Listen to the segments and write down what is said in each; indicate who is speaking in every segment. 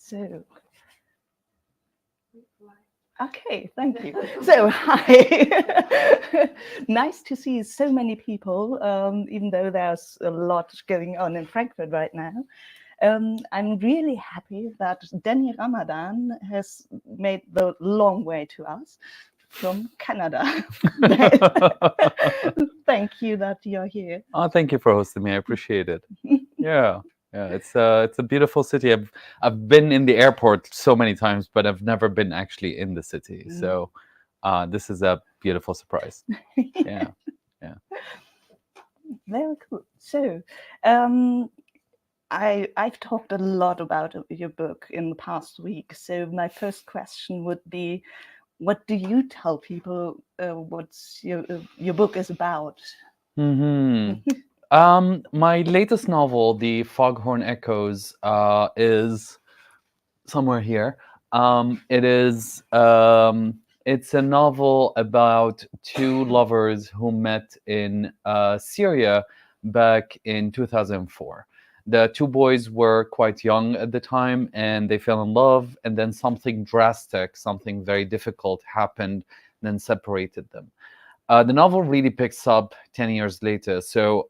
Speaker 1: So, okay, thank you. So, hi. Nice to see so many people, even though there's a lot going on in Frankfurt right now. I'm really happy that Danny Ramadan has made the long way to us from Canada. Thank you that you're here.
Speaker 2: Oh, thank you for hosting me. I appreciate it. Yeah, it's a beautiful city. I've been in the airport so many times, but I've never been actually in the city. So this is a beautiful surprise. Yeah.
Speaker 1: Very cool. So, I've talked a lot about your book in the past week. So my first question would be, what do you tell people what's your book is about?
Speaker 2: My latest novel, The Foghorn-Echos, is somewhere here. It's a novel about two lovers who met in Syria back in 2004. The two boys were quite young at the time, and they fell in love, and then something drastic, something very difficult happened, and then separated them. The novel really picks up 10 years later. So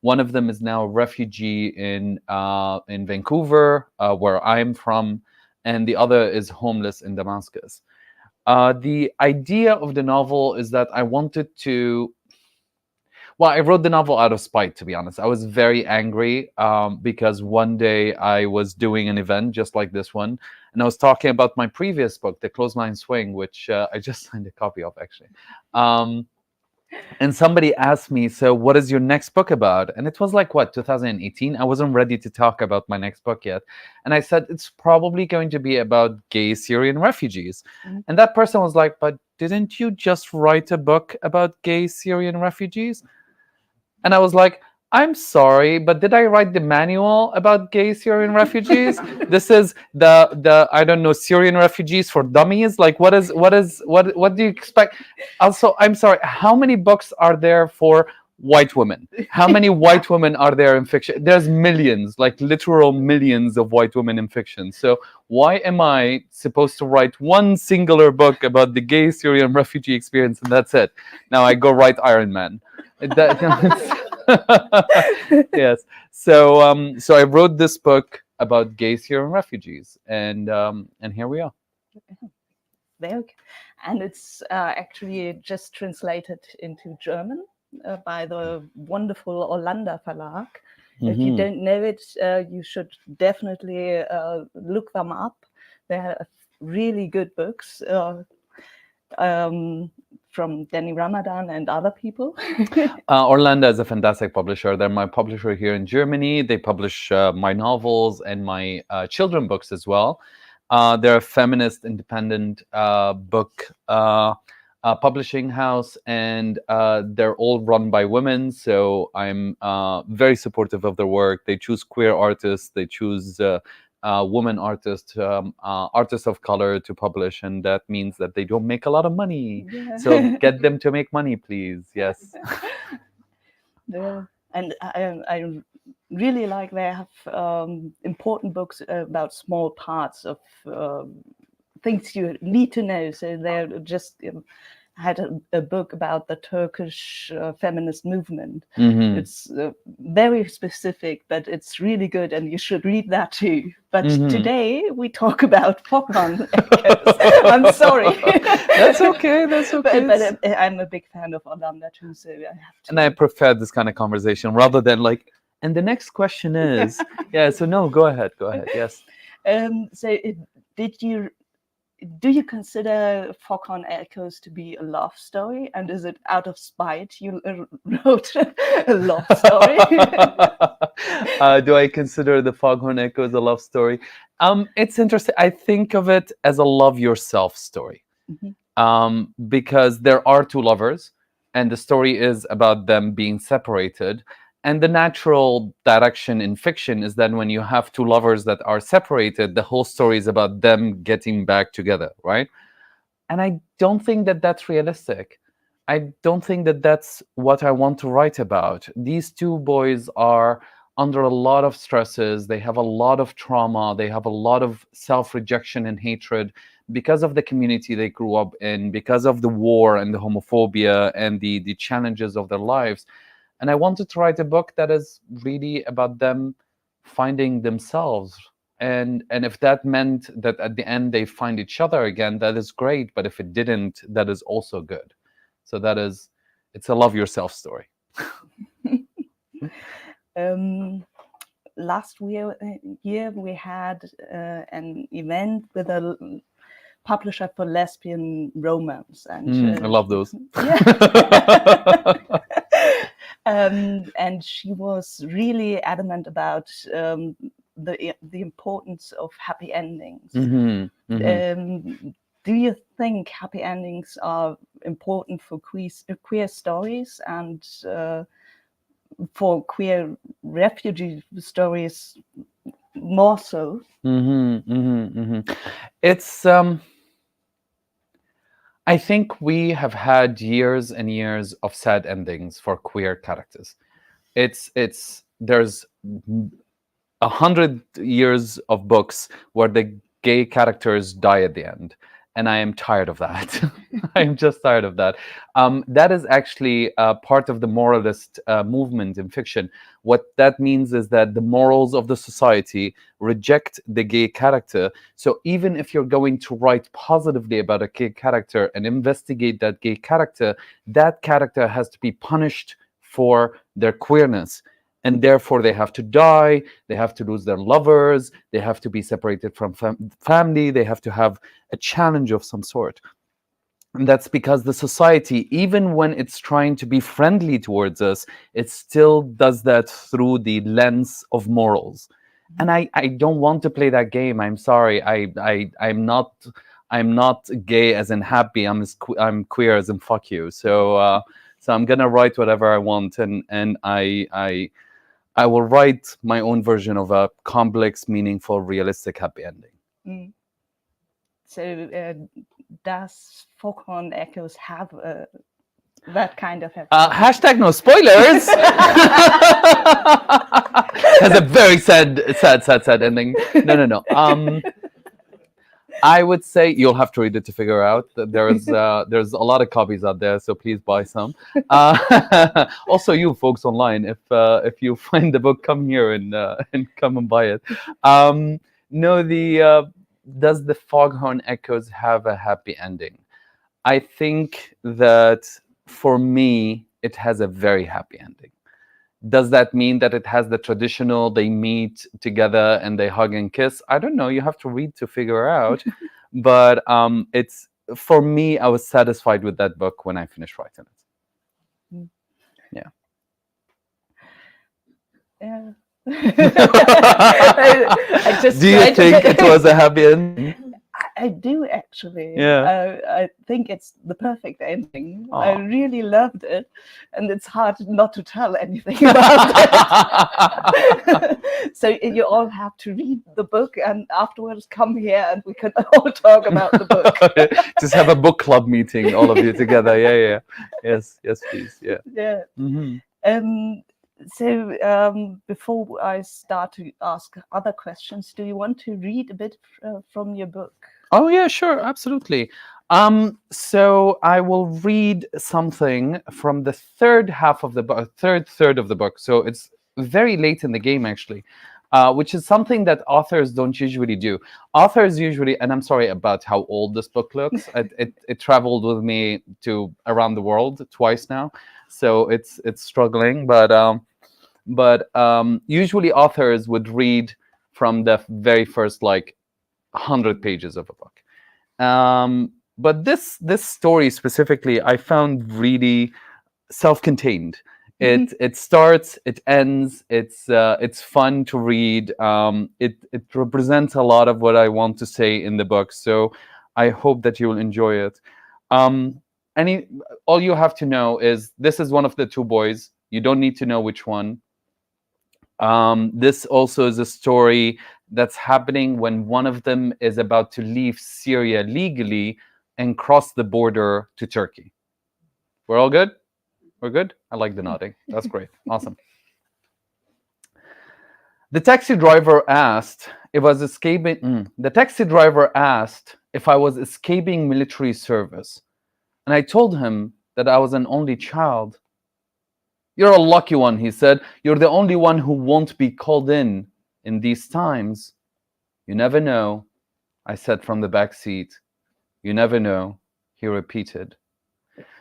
Speaker 2: one of them is now a refugee in Vancouver, where I'm from, and the other is homeless in Damascus. The idea of the novel is that I wanted to... Well, I wrote the novel out of spite, to be honest. I was very angry because one day I was doing an event just like this one, and I was talking about my previous book, The Clothesline Swing, which I just signed a copy of, actually. And somebody asked me, so what is your next book about? And it was like, what, 2018? I wasn't ready to talk about my next book yet. And I said, it's probably going to be about gay Syrian refugees. And that person was like, but didn't you just write a book about gay Syrian refugees? And I was like, I'm sorry, but did I write the manual about gay Syrian refugees? This is the I don't know, Syrian refugees for dummies. Like, what do you expect? Also, I'm sorry, how many books are there for white women? How many white women are there in fiction? There's millions, like literal millions of white women in fiction. So why am I supposed to write one singular book about the gay Syrian refugee experience and that's it? Now I go write Iron Man. Yes. So I wrote this book about gay Syrian refugees, and here we are.
Speaker 1: And it's actually just translated into German by the wonderful Orlando Verlag. If you don't know it, you should definitely look them up. They're really good books. From Danny Ramadan and other people.
Speaker 2: Orlando is a fantastic publisher. They're my publisher here in Germany. They publish my novels and my children books as well. They're a feminist, independent book publishing house, and they're all run by women. So I'm very supportive of their work. They choose queer artists. They choose women artists, artists of color to publish, and that means that they don't make a lot of money. Yeah. So get them to make money, please. Yes.
Speaker 1: And I really like they have important books about small parts of things you need to know. So they're just had a book about the Turkish feminist movement. It's very specific, but it's really good, and you should read that too. But today we talk about Foghorn-Echos. I'm sorry.
Speaker 2: That's okay. That's okay.
Speaker 1: But I'm a big fan of Orlando too, so I have to.
Speaker 2: And I prefer this kind of conversation rather than like. And the next question is, yeah. So no, go ahead. Go ahead. Yes.
Speaker 1: So do you consider Foghorn-Echos to be a love story? And is it out of spite you wrote a love story?
Speaker 2: Do I consider the Foghorn-Echos a love story? It's interesting. I think of it as a love yourself story. Because there are two lovers, and the story is about them being separated. And the natural direction in fiction is that when you have two lovers that are separated, the whole story is about them getting back together, right? And I don't think that that's realistic. I don't think that that's what I want to write about. These two boys are under a lot of stresses. They have a lot of trauma. They have a lot of self-rejection and hatred because of the community they grew up in, because of the war and the homophobia and the challenges of their lives. And I wanted to write a book that is really about them finding themselves. And if that meant that at the end they find each other again, that is great. But if it didn't, that is also good. So it's a love yourself story.
Speaker 1: Last year we had an event with a publisher for lesbian romance, and
Speaker 2: I love those.
Speaker 1: Yeah. And she was really adamant about the importance of happy endings.
Speaker 2: Mm-hmm, mm-hmm.
Speaker 1: Do you think happy endings are important for queer stories and for queer refugee stories more so?
Speaker 2: Mm-hmm, mm-hmm, mm-hmm. It's I think we have had years and years of sad endings for queer characters. There's 100 years of books where the gay characters die at the end, and I am tired of that. I'm just tired of that. That is actually part of the moralist movement in fiction. What that means is that the morals of the society reject the gay character. So even if you're going to write positively about a gay character and investigate that gay character, that character has to be punished for their queerness. And therefore, they have to die, they have to lose their lovers, they have to be separated from family, they have to have a challenge of some sort. And that's because the society, even when it's trying to be friendly towards us, it still does that through the lens of morals. And I don't want to play that game. I'm sorry. I'm not gay as in happy. I'm queer as in fuck you. So I'm gonna write whatever I want, and I will write my own version of a complex, meaningful, realistic, happy ending.
Speaker 1: Mm. So does Foghorn-Echos have that kind of happy
Speaker 2: hashtag no spoilers has a very sad ending. No. I would say you'll have to read it to figure out. There's a lot of copies out there, so please buy some. Also, you folks online, if you find the book, come here and come and buy it. No, does the Foghorn-Echos have a happy ending? I think that for me, it has a very happy ending. Does that mean that it has the traditional, they meet together and they hug and kiss? I don't know. You have to read to figure out. But it's, for me, I was satisfied with that book when I finished writing it. Yeah.
Speaker 1: Yeah.
Speaker 2: Do you think it was a happy ending?
Speaker 1: I do actually.
Speaker 2: Yeah.
Speaker 1: I think it's the perfect ending.
Speaker 2: Aw.
Speaker 1: I really loved it, and it's hard not to tell anything about it. So you all have to read the book, and afterwards come here, and we can all talk about the book.
Speaker 2: Just have a book club meeting, all of you together. Yeah. Yes, please. Yeah.
Speaker 1: Yeah.
Speaker 2: Mm-hmm.
Speaker 1: So before I start to ask other questions, do you want to read a bit from your book?
Speaker 2: Oh yeah, sure, absolutely. So I will read something from the third half of the book, third of the book. So it's very late in the game, actually, which is something that authors don't usually do. Authors usually, and I'm sorry about how old this book looks. It traveled with me to around the world twice now, so it's struggling. But usually authors would read from the very first 100 pages of a book. But this story specifically, I found really self-contained. It starts, it ends. It's fun to read. It represents a lot of what I want to say in the book. So I hope that you will enjoy it. All you have to know is this is one of the two boys. You don't need to know which one. This also is a story that's happening when one of them is about to leave Syria legally and cross the border to Turkey. We're all good? We're good? I like the nodding. That's great. Awesome. The taxi driver asked if I was escaping military service, and I told him that I was an only child. You're a lucky one, he said. You're the only one who won't be called in these times. You never know, I said from the back seat. You never know, he repeated.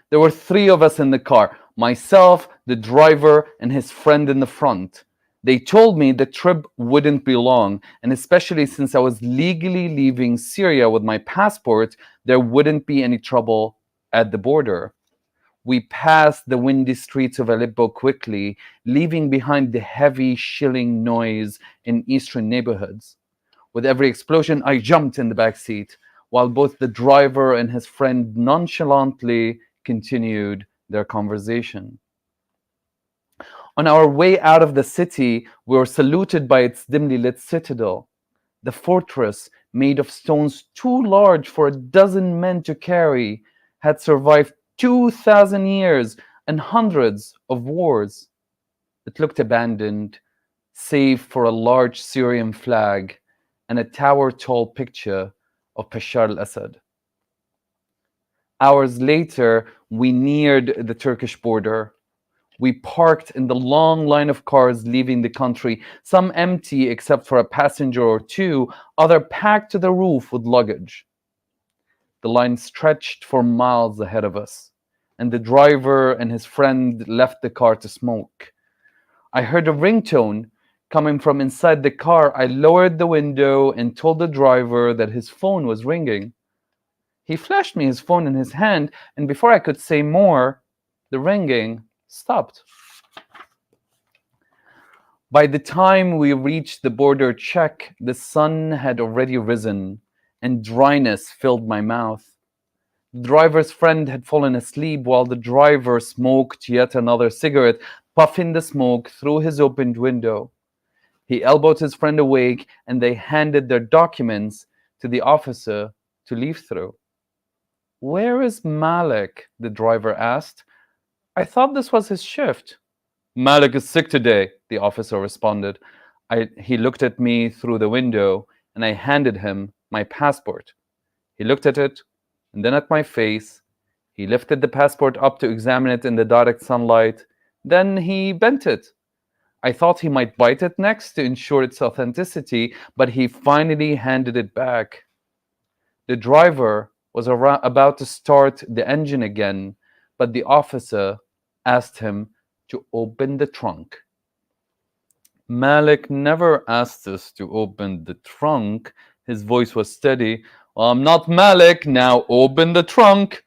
Speaker 2: There were 3 of us in the car, myself, the driver, and his friend in the front. They told me the trip wouldn't be long, and especially since I was legally leaving Syria with my passport, there wouldn't be any trouble at the border. We passed the windy streets of Aleppo quickly, leaving behind the heavy, shilling noise in eastern neighborhoods. With every explosion, I jumped in the back seat, while both the driver and his friend nonchalantly continued their conversation. On our way out of the city, we were saluted by its dimly lit citadel. The fortress, made of stones too large for a dozen men to carry, had survived 2,000 years and hundreds of wars. It looked abandoned, save for a large Syrian flag and a tower-tall picture of Bashar al-Assad. Hours later, we neared the Turkish border. We parked in the long line of cars leaving the country, some empty except for a passenger or 2, others packed to the roof with luggage. The line stretched for miles ahead of us, and the driver and his friend left the car to smoke. I heard a ringtone coming from inside the car. I lowered the window and told the driver that his phone was ringing. He flashed me his phone in his hand, and before I could say more, the ringing stopped. By the time we reached the border check, the sun had already risen, and dryness filled my mouth. The driver's friend had fallen asleep while the driver smoked yet another cigarette, puffing the smoke through his opened window. He elbowed his friend awake, and they handed their documents to the officer to leaf through. Where is Malik? The driver asked. I thought this was his shift. Malik is sick today, the officer responded. He looked at me through the window, and I handed him my passport. He looked at it, and then at my face. He lifted the passport up to examine it in the direct sunlight. Then he bent it. I thought he might bite it next to ensure its authenticity, but he finally handed it back. The driver was about to start the engine again, but the officer asked him to open the trunk. Malik never asked us to open the trunk. His voice was steady. Well, I'm not Malik, now open the trunk.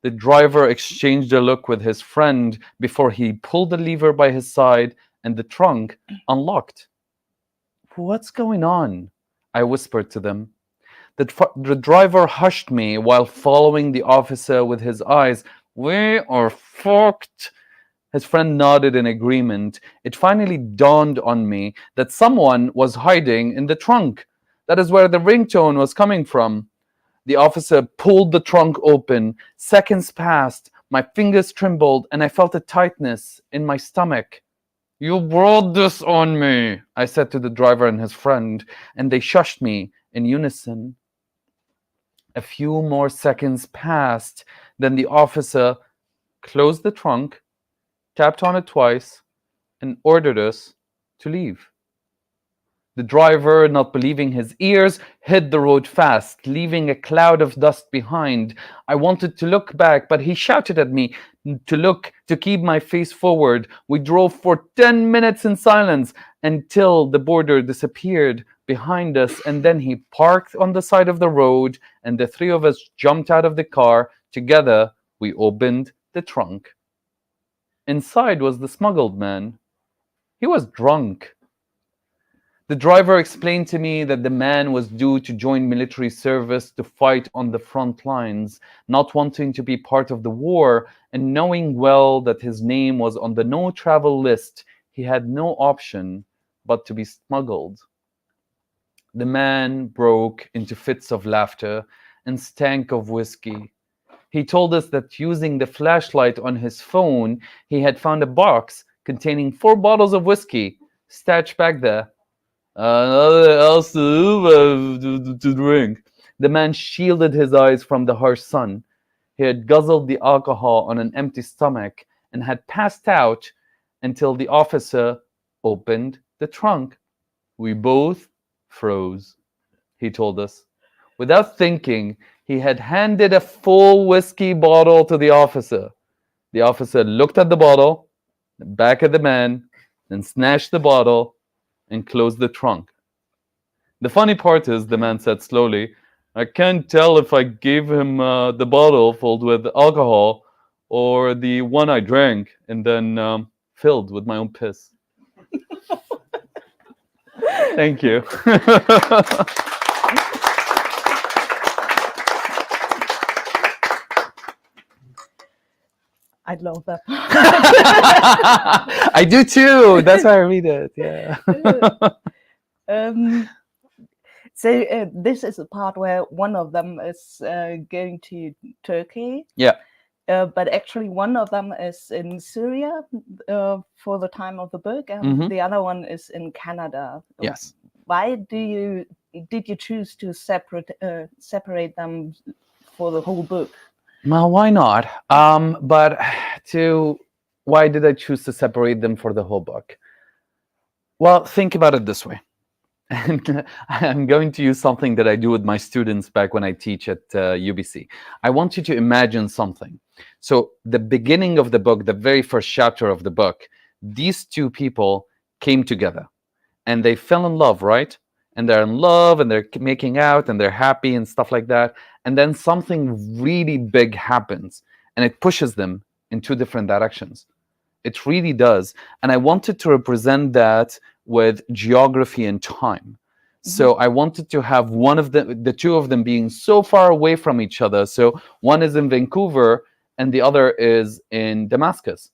Speaker 2: The driver exchanged a look with his friend before he pulled the lever by his side and the trunk unlocked. What's going on? I whispered to them. The driver hushed me while following the officer with his eyes. We are fucked. His friend nodded in agreement. It finally dawned on me that someone was hiding in the trunk. That is where the ringtone was coming from. The officer pulled the trunk open. Seconds passed. My fingers trembled, and I felt a tightness in my stomach. You brought this on me, I said to the driver and his friend, and they shushed me in unison. A few more seconds passed. Then the officer closed the trunk, tapped on it twice, and ordered us to leave. The driver, not believing his ears, hit the road fast, leaving a cloud of dust behind. I wanted to look back, but he shouted at me to keep my face forward. We drove for 10 minutes in silence until the border disappeared behind us, and then he parked on the side of the road, and the 3 of us jumped out of the car. Together, we opened the trunk. Inside was the smuggled man. He was drunk. The driver explained to me that the man was due to join military service to fight on the front lines, not wanting to be part of the war, and knowing well that his name was on the no-travel list, he had no option but to be smuggled. The man broke into fits of laughter and stank of whiskey. He told us that using the flashlight on his phone, he had found a box containing 4 bottles of whiskey, Stats back there. Nothing else to drink. The man shielded his eyes from the harsh sun. He had guzzled the alcohol on an empty stomach and had passed out until the officer opened the trunk. We both froze, he told us. Without thinking, he had handed a full whiskey bottle to the officer. The officer looked at the bottle, back at the man, then snatched the bottle and closed the trunk. The funny part is, the man said slowly, I can't tell if I gave him the bottle filled with alcohol or the one I drank and then filled with my own piss. Thank you.
Speaker 1: I love that.
Speaker 2: I do too. That's why I read it. Yeah.
Speaker 1: So this is a part where one of them is going to Turkey.
Speaker 2: Yeah.
Speaker 1: But actually, one of them is in Syria for the time of the book, and the other one is in Canada.
Speaker 2: Yes.
Speaker 1: Why did you choose to separate them for the whole book?
Speaker 2: Well, why not? But why did I choose to separate them for the whole book? Well, think about it this way. And I'm going to use something that I do with my students back when I teach at UBC. I want you to imagine something. So the beginning of the book, the very first chapter of the book, these two people came together and they fell in love, right? And they're in love and they're making out and they're happy and stuff like that. And then something really big happens and it pushes them in two different directions. It really does. And I wanted to represent that with geography and time. So I wanted to have one of the two of them being so far away from each other. So one is in Vancouver and the other is in Damascus.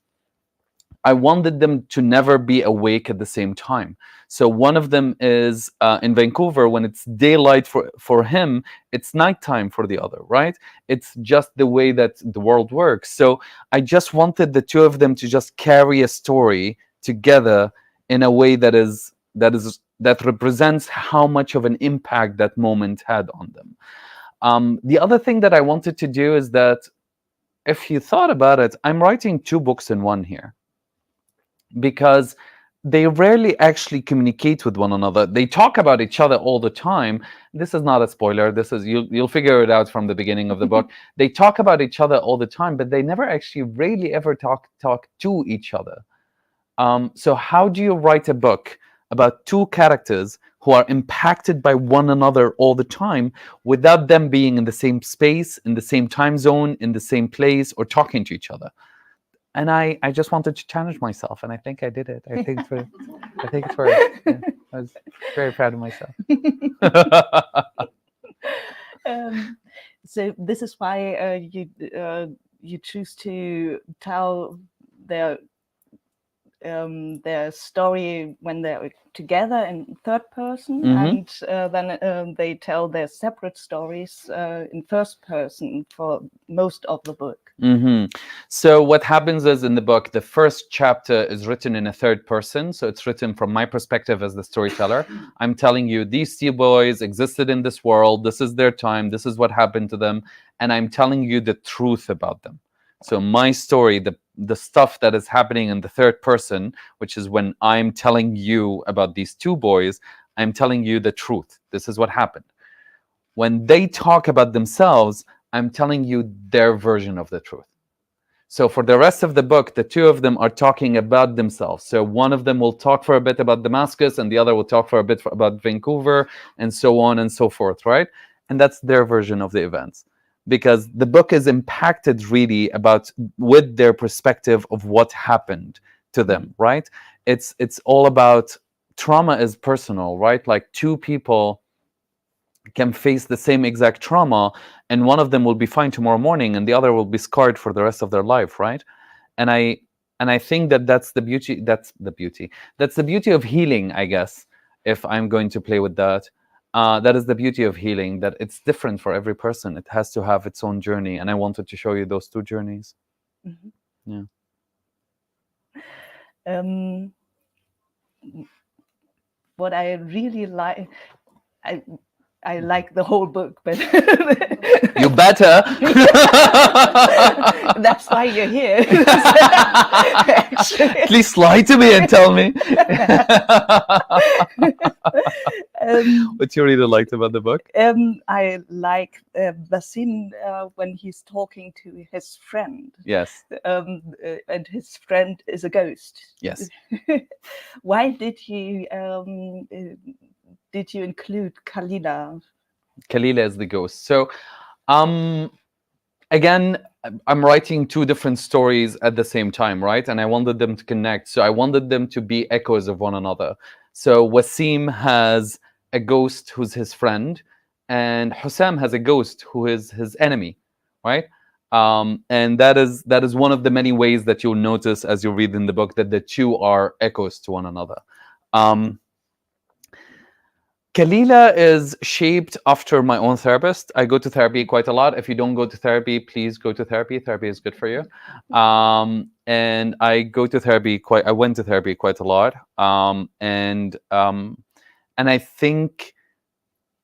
Speaker 2: I wanted them to never be awake at the same time. So one of them is in Vancouver. When it's daylight for him, it's nighttime for the other, right? It's just the way that the world works. So I just wanted the two of them to just carry a story together in a way that represents how much of an impact that moment had on them. The other thing that I wanted to do is that, if you thought about it, I'm writing two books in one here, because they rarely actually communicate with one another. They talk about each other all the time. This is not a spoiler. This is you'll figure it out from the beginning of the book. They talk about each other all the time, but they never actually rarely ever talk to each other. So how do you write a book about two characters who are impacted by one another all the time without them being in the same space, in the same time zone, in the same place, or talking to each other? And I just wanted to challenge myself, and I think I did it. I think it's worked. Yeah, I was very proud of myself.
Speaker 1: So this is why you choose to tell their story when they're together in third person, and then they tell their separate stories in first person for most of the book.
Speaker 2: So what happens is, in the book, the first chapter is written in a third person. So it's written from my perspective as the storyteller. I'm telling you, these two boys existed in this world. This is their time. This is what happened to them. And I'm telling you the truth about them. So my story, the stuff that is happening in the third person, which is when I'm telling you about these two boys, I'm telling you the truth. This is what happened. When they talk about themselves, I'm telling you their version of the truth. So for the rest of the book, the two of them are talking about themselves. So one of them will talk for a bit about Damascus, and the other will talk for a bit about Vancouver, and so on and so forth, right? And that's their version of the events. Because the book is impacted really with their perspective of what happened to them, right? It's all about trauma is personal, right? Like two people can face the same exact trauma, and one of them will be fine tomorrow morning, and the other will be scarred for the rest of their life, right? And I think that's the beauty. That's the beauty of healing, I guess. If I'm going to play with that. That is the beauty of healing, that it's different for every person. It has to have its own journey. And I wanted to show you those two journeys. Yeah.
Speaker 1: what I really like, I like the whole book, but
Speaker 2: You better.
Speaker 1: that's why you're here. Actually.
Speaker 2: Please lie to me and tell me. What you really liked about the book?
Speaker 1: I like the scene when he's talking to his friend,
Speaker 2: Yes.
Speaker 1: and his friend is a ghost.
Speaker 2: Yes.
Speaker 1: Why did you include Kalila?
Speaker 2: Kalila is the ghost. So, again, I'm writing two different stories at the same time, right? And I wanted them to connect. So I wanted them to be echoes of one another. So Wasim has a ghost who's his friend, and Hussam has a ghost who is his enemy, right? And that is one of the many ways that you'll notice as you read in the book that the two are echoes to one another. Kalila is shaped after my own therapist. I go to therapy quite a lot. If you don't go to therapy, please go to therapy. Therapy is good for you. And I go to therapy I went to therapy quite a lot. And I think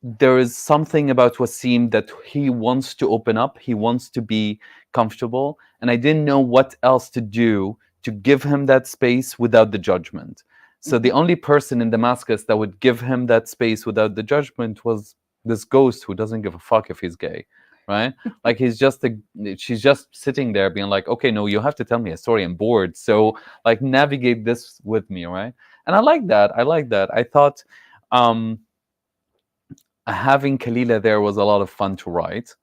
Speaker 2: there is something about Wasim that he wants to open up. He wants to be comfortable. And I didn't know what else to do to give him that space without the judgment. So the only person in Damascus that would give him that space without the judgment was this ghost who doesn't give a fuck if he's gay, right? Like she's just sitting there being like, okay, no, you have to tell me a story. I'm bored. So like navigate this with me, right? And I like that. I thought having Kalila there was a lot of fun to write.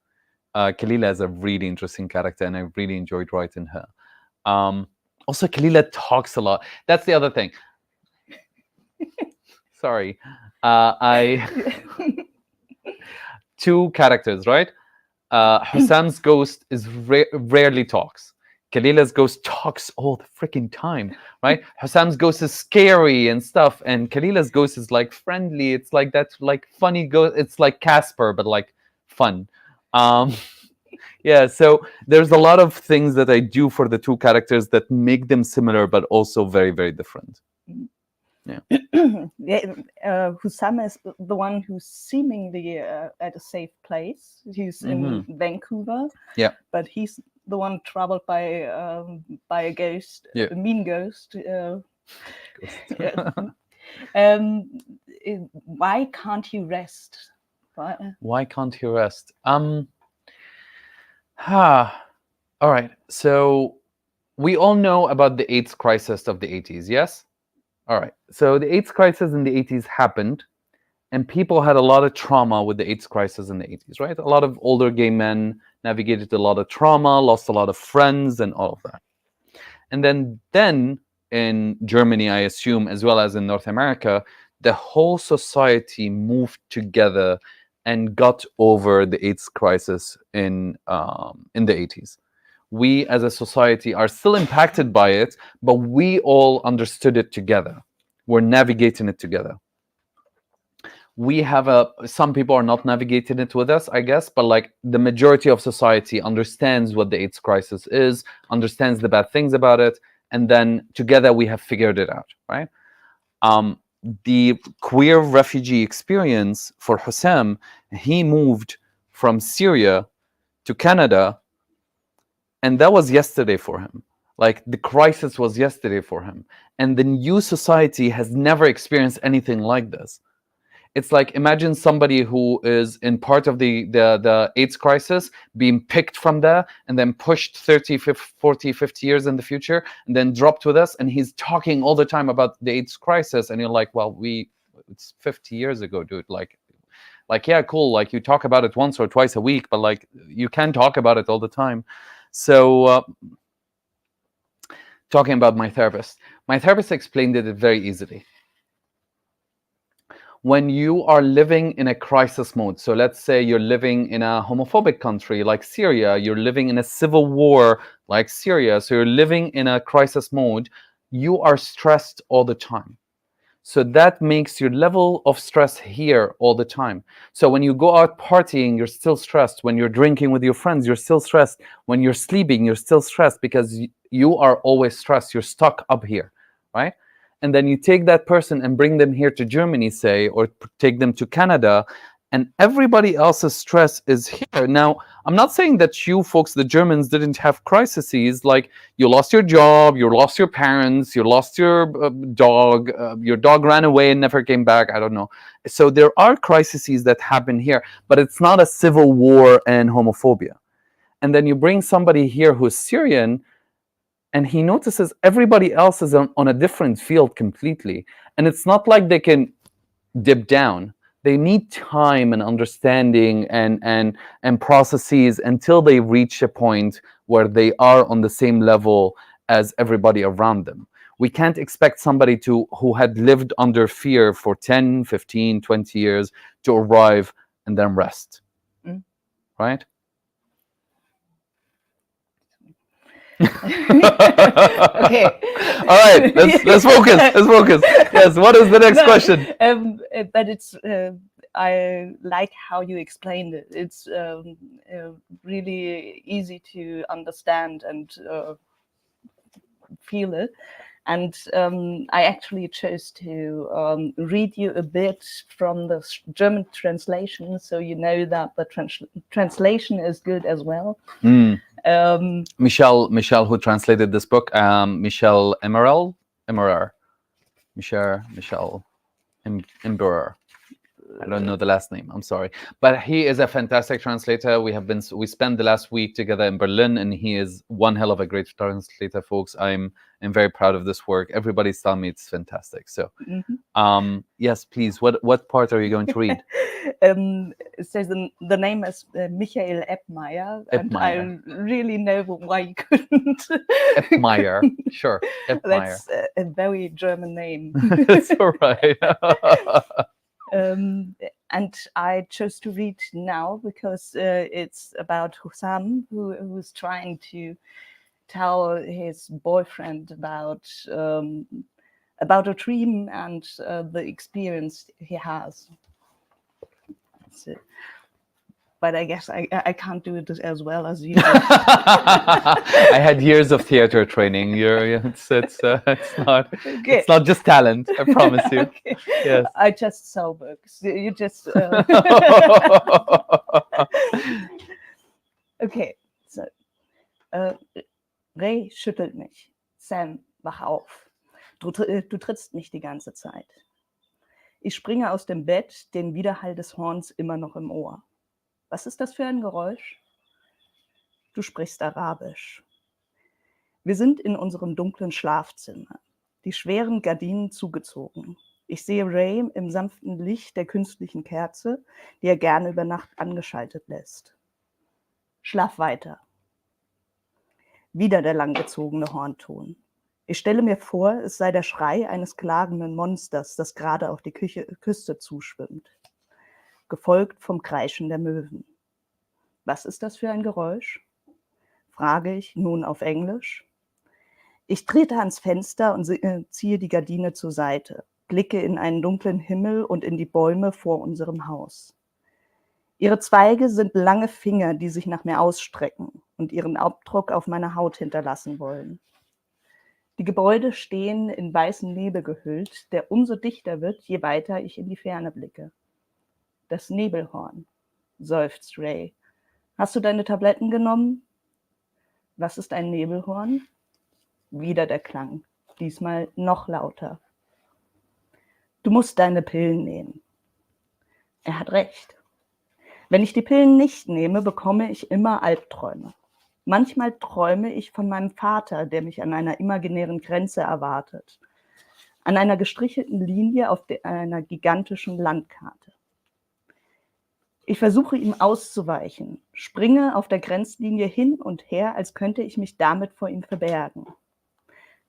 Speaker 2: Kalila is a really interesting character and I really enjoyed writing her. Also, Kalila talks a lot. That's the other thing. Sorry. Two characters, right? Hussam's ghost is rarely talks. Kalila's ghost talks all the freaking time, right? Hussam's ghost is scary and stuff, and Kalila's ghost is like friendly. It's like that, like funny ghost. It's like Casper, but like fun. Yeah, so there's a lot of things that I do for the two characters that make them similar, but also very, very different. Yeah.
Speaker 1: Hussam is the one who's seemingly at a safe place. He's in Vancouver.
Speaker 2: Yeah.
Speaker 1: But he's the one troubled by a ghost, a mean ghost. Why can't he rest?
Speaker 2: Why can't he rest? All right. So we all know about the AIDS crisis of the 80s, yes? All right. So the AIDS crisis in the 80s happened, and people had a lot of trauma with the AIDS crisis in the 80s, right? A lot of older gay men navigated a lot of trauma, lost a lot of friends, and all of that. And then in Germany, I assume, as well as in North America, the whole society moved together and got over the AIDS crisis in the 80s. We as a society are still impacted by it, but we all understood it together. We're navigating it together. We have some people are not navigating it with us, I guess, but like the majority of society understands what the AIDS crisis is, understands the bad things about it, and then together we have figured it out, right? The queer refugee experience for Hussam, he moved from Syria to Canada, and that was yesterday for him. Like the crisis was yesterday for him. And the new society has never experienced anything like this. It's like, imagine somebody who is in part of the AIDS crisis being picked from there and then pushed 30, 40, 50 years in the future and then dropped with us. And he's talking all the time about the AIDS crisis. And you're like, well, it's 50 years ago, dude. Like, yeah, cool. Like you talk about it once or twice a week, but like you can't talk about it all the time. So talking about my therapist explained it very easily. When you are living in a crisis mode, so let's say you're living in a homophobic country like Syria, you're living in a civil war like Syria, so you're living in a crisis mode, you are stressed all the time. So that makes your level of stress here all the time. So when you go out partying, you're still stressed. When you're drinking with your friends, you're still stressed. When you're sleeping, you're still stressed because you are always stressed. You're stuck up here, right? and then you take that person and bring them here to Germany, say, or take them to Canada, and everybody else's stress is here. Now, I'm not saying that you folks, the Germans, didn't have crises, like you lost your job, you lost your parents, you lost your dog ran away and never came back, I don't know. So there are crises that happen here, but it's not a civil war and homophobia. And then you bring somebody here who's Syrian, and he notices everybody else is on a different field completely. And it's not like they can dip down. They need time and understanding and processes until they reach a point where they are on the same level as everybody around them. We can't expect somebody who had lived under fear for 10, 15, 20 years to arrive and then rest. Right?
Speaker 1: Okay.
Speaker 2: All right, let's focus. Let's focus. Yes, what is the next question?
Speaker 1: But it's I like how you explained it. It's really easy to understand and feel it. And I actually chose to read you a bit from the German translation, so you know that the translation is good as well.
Speaker 2: Michelle, who translated this book, Michelle Emmerer, I don't know the last name, I'm sorry, but he is a fantastic translator. We spent the last week together in Berlin, and he is one hell of a great translator, folks. I'm very proud of this work. Everybody's telling me it's fantastic. So yes, please, what part are you going to read?
Speaker 1: It says the name is Michael Eppmeyer, and I really know why you couldn't.
Speaker 2: Eppmeyer, sure. Eppmeyer.
Speaker 1: That's a very German name.
Speaker 2: That's all right.
Speaker 1: And I chose to read now because it's about Hussam, who's trying to tell his boyfriend about a dream and the experience he has. So, but I guess I can't do it as well as you.
Speaker 2: I had years of theater training. It's not just talent, I promise you.
Speaker 1: Okay.
Speaker 2: Yes.
Speaker 1: I just sell books. You just. Okay, so Ray schüttelt mich. Sam, wach auf. Du trittst mich die ganze Zeit. Ich springe aus dem Bett, den Widerhall des Horns immer noch im Ohr. Was ist das für ein Geräusch? Du sprichst Arabisch. Wir sind in unserem dunklen Schlafzimmer, die schweren Gardinen zugezogen. Ich sehe Ray im sanften Licht der künstlichen Kerze, die er gerne über Nacht angeschaltet lässt. Schlaf weiter. Wieder der langgezogene Hornton. Ich stelle mir vor, es sei der Schrei eines klagenden Monsters, das gerade auf die Küste zuschwimmt. Gefolgt vom Kreischen der Möwen. Was ist das für ein Geräusch? Frage ich nun auf Englisch. Ich trete ans Fenster und ziehe die Gardine zur Seite, blicke in einen dunklen Himmel und in die Bäume vor unserem Haus. Ihre Zweige sind lange Finger, die sich nach mir ausstrecken und ihren Abdruck auf meiner Haut hinterlassen wollen. Die Gebäude stehen in weißen Nebel gehüllt, der umso dichter wird, je weiter ich in die Ferne blicke. Das Nebelhorn, seufzt Ray. Hast du deine Tabletten genommen? Was ist ein Nebelhorn? Wieder der Klang, diesmal noch lauter. Du musst deine Pillen nehmen. Er hat recht. Wenn ich die Pillen nicht nehme, bekomme ich immer Albträume. Manchmal träume ich von meinem Vater, der mich an einer imaginären Grenze erwartet. An einer gestrichelten Linie auf einer gigantischen Landkarte. Ich versuche ihm auszuweichen, springe auf der Grenzlinie hin und her, als könnte ich mich damit vor ihm verbergen.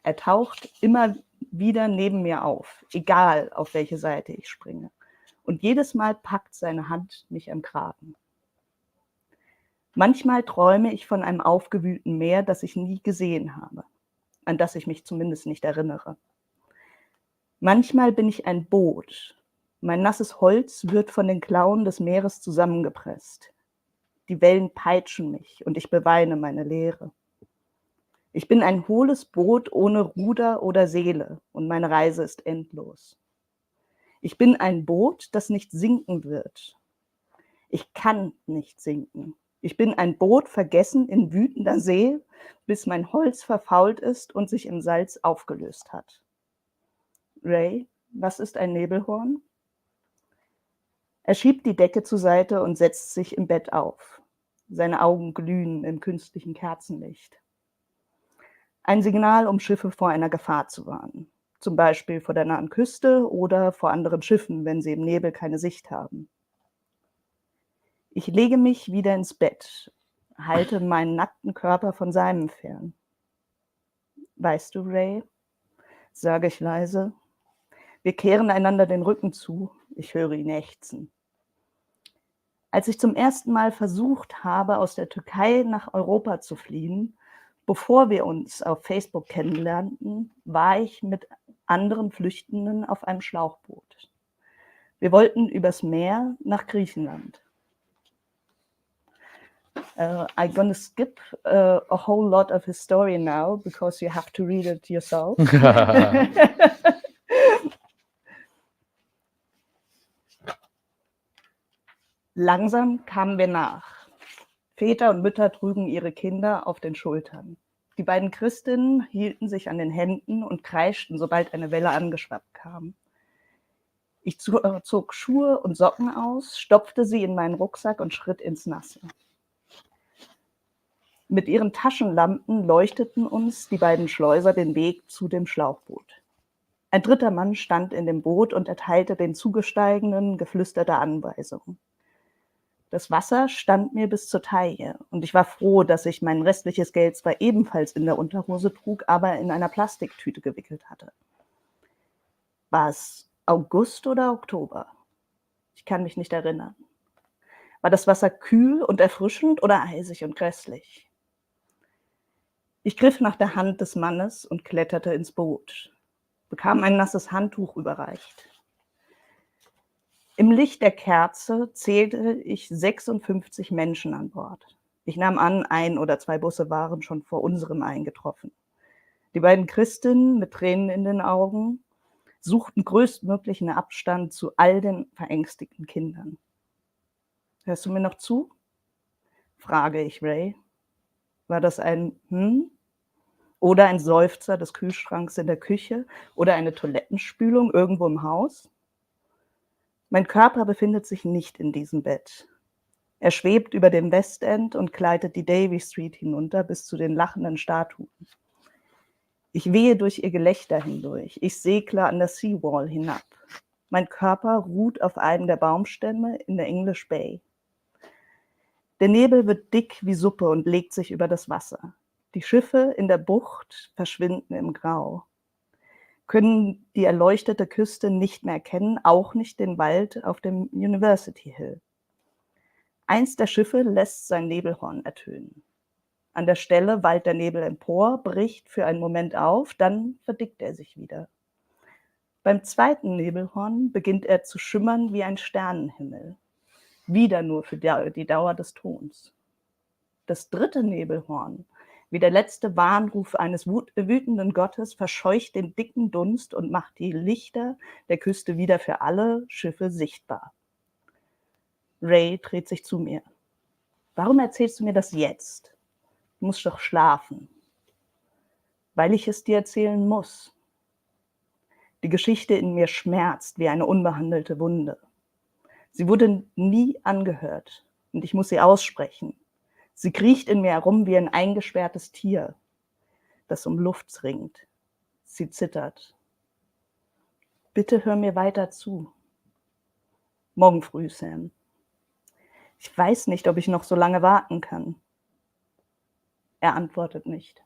Speaker 1: Er taucht immer wieder neben mir auf, egal auf welche Seite ich springe. Und jedes Mal packt seine Hand mich am Kragen. Manchmal träume ich von einem aufgewühlten Meer, das ich nie gesehen habe, an das ich mich zumindest nicht erinnere. Manchmal bin ich ein Boot. Mein nasses Holz wird von den Klauen des Meeres zusammengepresst. Die Wellen peitschen mich und ich beweine meine Leere. Ich bin ein hohles Boot ohne Ruder oder Seele und meine Reise ist endlos. Ich bin ein Boot, das nicht sinken wird. Ich kann nicht sinken. Ich bin ein Boot vergessen in wütender See, bis mein Holz verfault ist und sich im Salz aufgelöst hat. Ray, was ist ein Nebelhorn? Er schiebt die Decke zur Seite und setzt sich im Bett auf. Seine Augen glühen im künstlichen Kerzenlicht. Ein Signal, um Schiffe vor einer Gefahr zu warnen. Zum Beispiel vor der nahen Küste oder vor anderen Schiffen, wenn sie im Nebel keine Sicht haben. Ich lege mich wieder ins Bett, halte meinen nackten Körper von seinem fern. Weißt du, Ray, sage ich leise, wir kehren einander den Rücken zu. Ich höre ihn ächzen. Als ich zum ersten Mal versucht habe, aus der Türkei nach Europa zu fliehen, bevor wir uns auf Facebook kennenlernten, war ich mit anderen Flüchtenden auf einem Schlauchboot. Wir wollten übers Meer nach Griechenland. I'm gonna skip a whole lot of his story now because you have to read it yourself. Langsam kamen wir nach. Väter und Mütter trugen ihre Kinder auf den Schultern. Die beiden Christinnen hielten sich an den Händen und kreischten, sobald eine Welle angeschwappt kam. Ich zog Schuhe und Socken aus, stopfte sie in meinen Rucksack und schritt ins Nasse. Mit ihren Taschenlampen leuchteten uns die beiden Schleuser den Weg zu dem Schlauchboot. Ein dritter Mann stand in dem Boot und erteilte den Zugesteigenden geflüsterte Anweisungen. Das Wasser stand mir bis zur Taille und ich war froh, dass ich mein restliches Geld zwar ebenfalls in der Unterhose trug, aber in einer Plastiktüte gewickelt hatte. War es August oder Oktober? Ich kann mich nicht erinnern. War das Wasser kühl und erfrischend oder eisig und grässlich? Ich griff nach der Hand des Mannes und kletterte ins Boot, bekam ein nasses Handtuch überreicht. Im Licht der Kerze zählte ich 56 Menschen an Bord. Ich nahm an, 1 oder 2 Busse waren schon vor unserem eingetroffen. Die beiden Christinnen mit Tränen in den Augen suchten größtmöglichen Abstand zu all den verängstigten Kindern. Hörst du mir noch zu? Frage ich Ray. War das ein oder ein Seufzer des Kühlschranks in der Küche oder eine Toilettenspülung irgendwo im Haus? Mein Körper befindet sich nicht in diesem Bett. Er schwebt über dem Westend und gleitet die Davy Street hinunter bis zu den lachenden Statuen. Ich wehe durch ihr Gelächter hindurch. Ich segle an der Seawall hinab. Mein Körper ruht auf einem der Baumstämme in der English Bay. Der Nebel wird dick wie Suppe und legt sich über das Wasser. Die Schiffe in der Bucht verschwinden im Grau. Können die erleuchtete Küste nicht mehr erkennen, auch nicht den Wald auf dem University Hill. Eins der Schiffe lässt sein Nebelhorn ertönen. An der Stelle wallt der Nebel empor, bricht für einen Moment auf, dann verdickt er sich wieder. Beim zweiten Nebelhorn beginnt er zu schimmern wie ein Sternenhimmel. Wieder nur für die Dauer des Tons. Das dritte Nebelhorn, wie der letzte Warnruf eines wütenden Gottes, verscheucht den dicken Dunst und macht die Lichter der Küste wieder für alle Schiffe sichtbar. Ray dreht sich zu mir. Warum erzählst du mir das jetzt? Du musst doch schlafen. Weil ich es dir erzählen muss. Die Geschichte in mir schmerzt wie eine unbehandelte Wunde. Sie wurde nie angehört und ich muss sie aussprechen. Sie kriecht in mir herum wie ein eingesperrtes Tier, das um Luft ringt. Sie zittert. Bitte hör mir weiter zu. Morgen früh, Sam. Ich weiß nicht, ob ich noch so lange warten kann. Er antwortet nicht.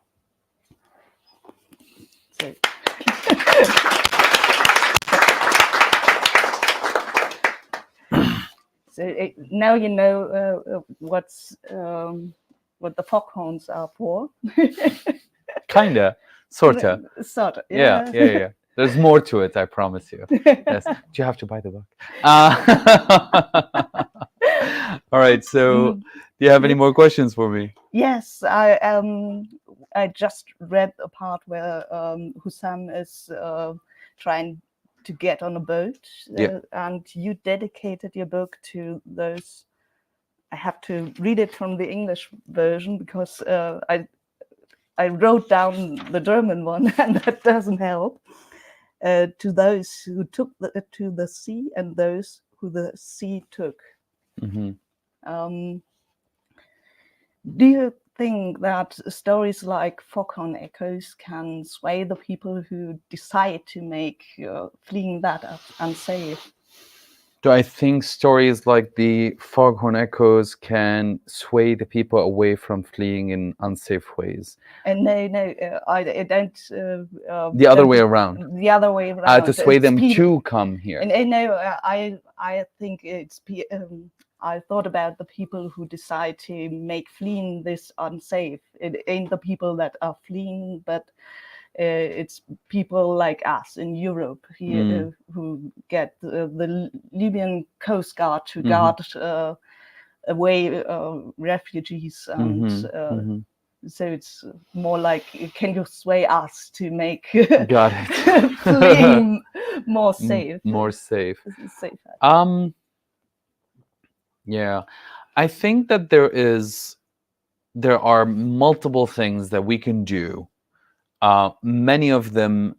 Speaker 1: So now you know what the foghorns are for.
Speaker 2: Kinda, sorta.
Speaker 1: Sorta,
Speaker 2: Yeah. There's more to it, I promise you. Yes. Do you have to buy the book? All right. So, do you have any more questions for me?
Speaker 1: Yes. I just read a part where Hussam is trying to get on a boat, and you dedicated your book to those. I have to read it from the English version because I wrote down the German one, and that doesn't help. To those who took to the sea and those who the sea took.
Speaker 2: Mm-hmm.
Speaker 1: Do you think that stories like Foghorn-Echos can sway the people who decide to make fleeing that unsafe?
Speaker 2: Do I think stories like the Foghorn-Echos can sway the people away from fleeing in unsafe ways?
Speaker 1: And no, I don't.
Speaker 2: The other way around.
Speaker 1: The other way around.
Speaker 2: To sway them to come here.
Speaker 1: And no, I think it's. I thought about the people who decide to make fleeing this unsafe. It ain't the people that are fleeing, but it's people like us in Europe here who get the Libyan Coast Guard to guard away refugees, and so it's more like, can you sway us to make
Speaker 2: Got it.
Speaker 1: fleeing more safe?
Speaker 2: More safe.
Speaker 1: Safer.
Speaker 2: Yeah, I think that there are multiple things that we can do. Many of them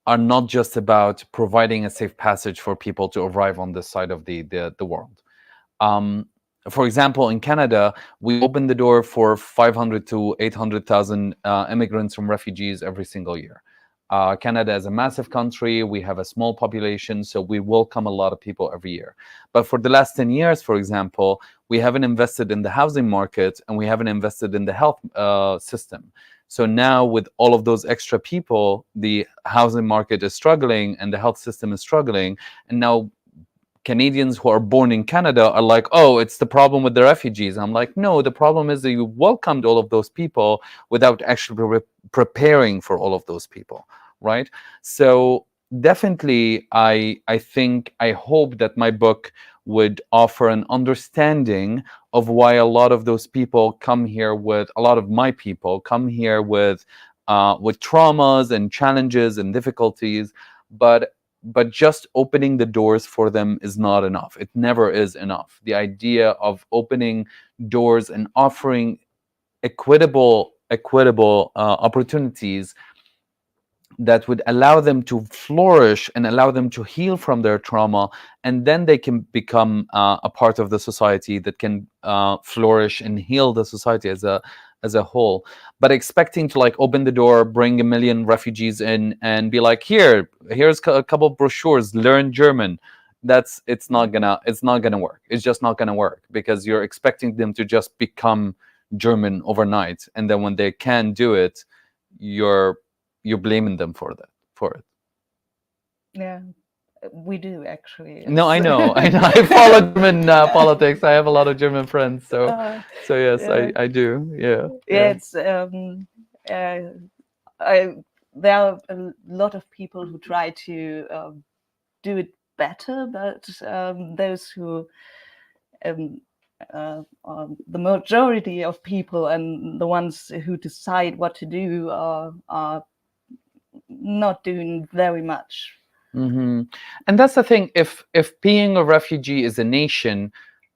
Speaker 2: are not just about providing a safe passage for people to arrive on this side of the world. For example, in Canada, we open the door for 500 to 800,000 immigrants and refugees every single year. Canada is a massive country. We have a small population, so we welcome a lot of people every year. But for the last 10 years, for example, we haven't invested in the housing market and we haven't invested in the health system. So now with all of those extra people, the housing market is struggling and the health system is struggling. And now Canadians who are born in Canada are like, oh, it's the problem with the refugees. I'm like, no, the problem is that you welcomed all of those people without actually preparing for all of those people, right? So definitely, I hope that my book would offer an understanding of why a lot of those people come here with, a lot of my people come here with traumas and challenges and difficulties, but just opening the doors for them is not enough. It never is enough. The idea of opening doors and offering equitable opportunities that would allow them to flourish and allow them to heal from their trauma, and then they can become a part of the society that can flourish and heal the society as a whole. But expecting to like open the door, bring 1 million refugees in, and be like, here's a couple of brochures, learn German. It's not gonna work. It's just not gonna work, because you're expecting them to just become German overnight, and then when they can do it, you're blaming them for it.
Speaker 1: Yeah, we do actually.
Speaker 2: No, I know. I follow German politics. I have a lot of German friends, so yes, yeah. I do. Yeah.
Speaker 1: It's there are a lot of people who try to do it better, but those who the majority of people and the ones who decide what to do are not doing very much.
Speaker 2: Mm-hmm. And that's the thing. If being a refugee is a nation,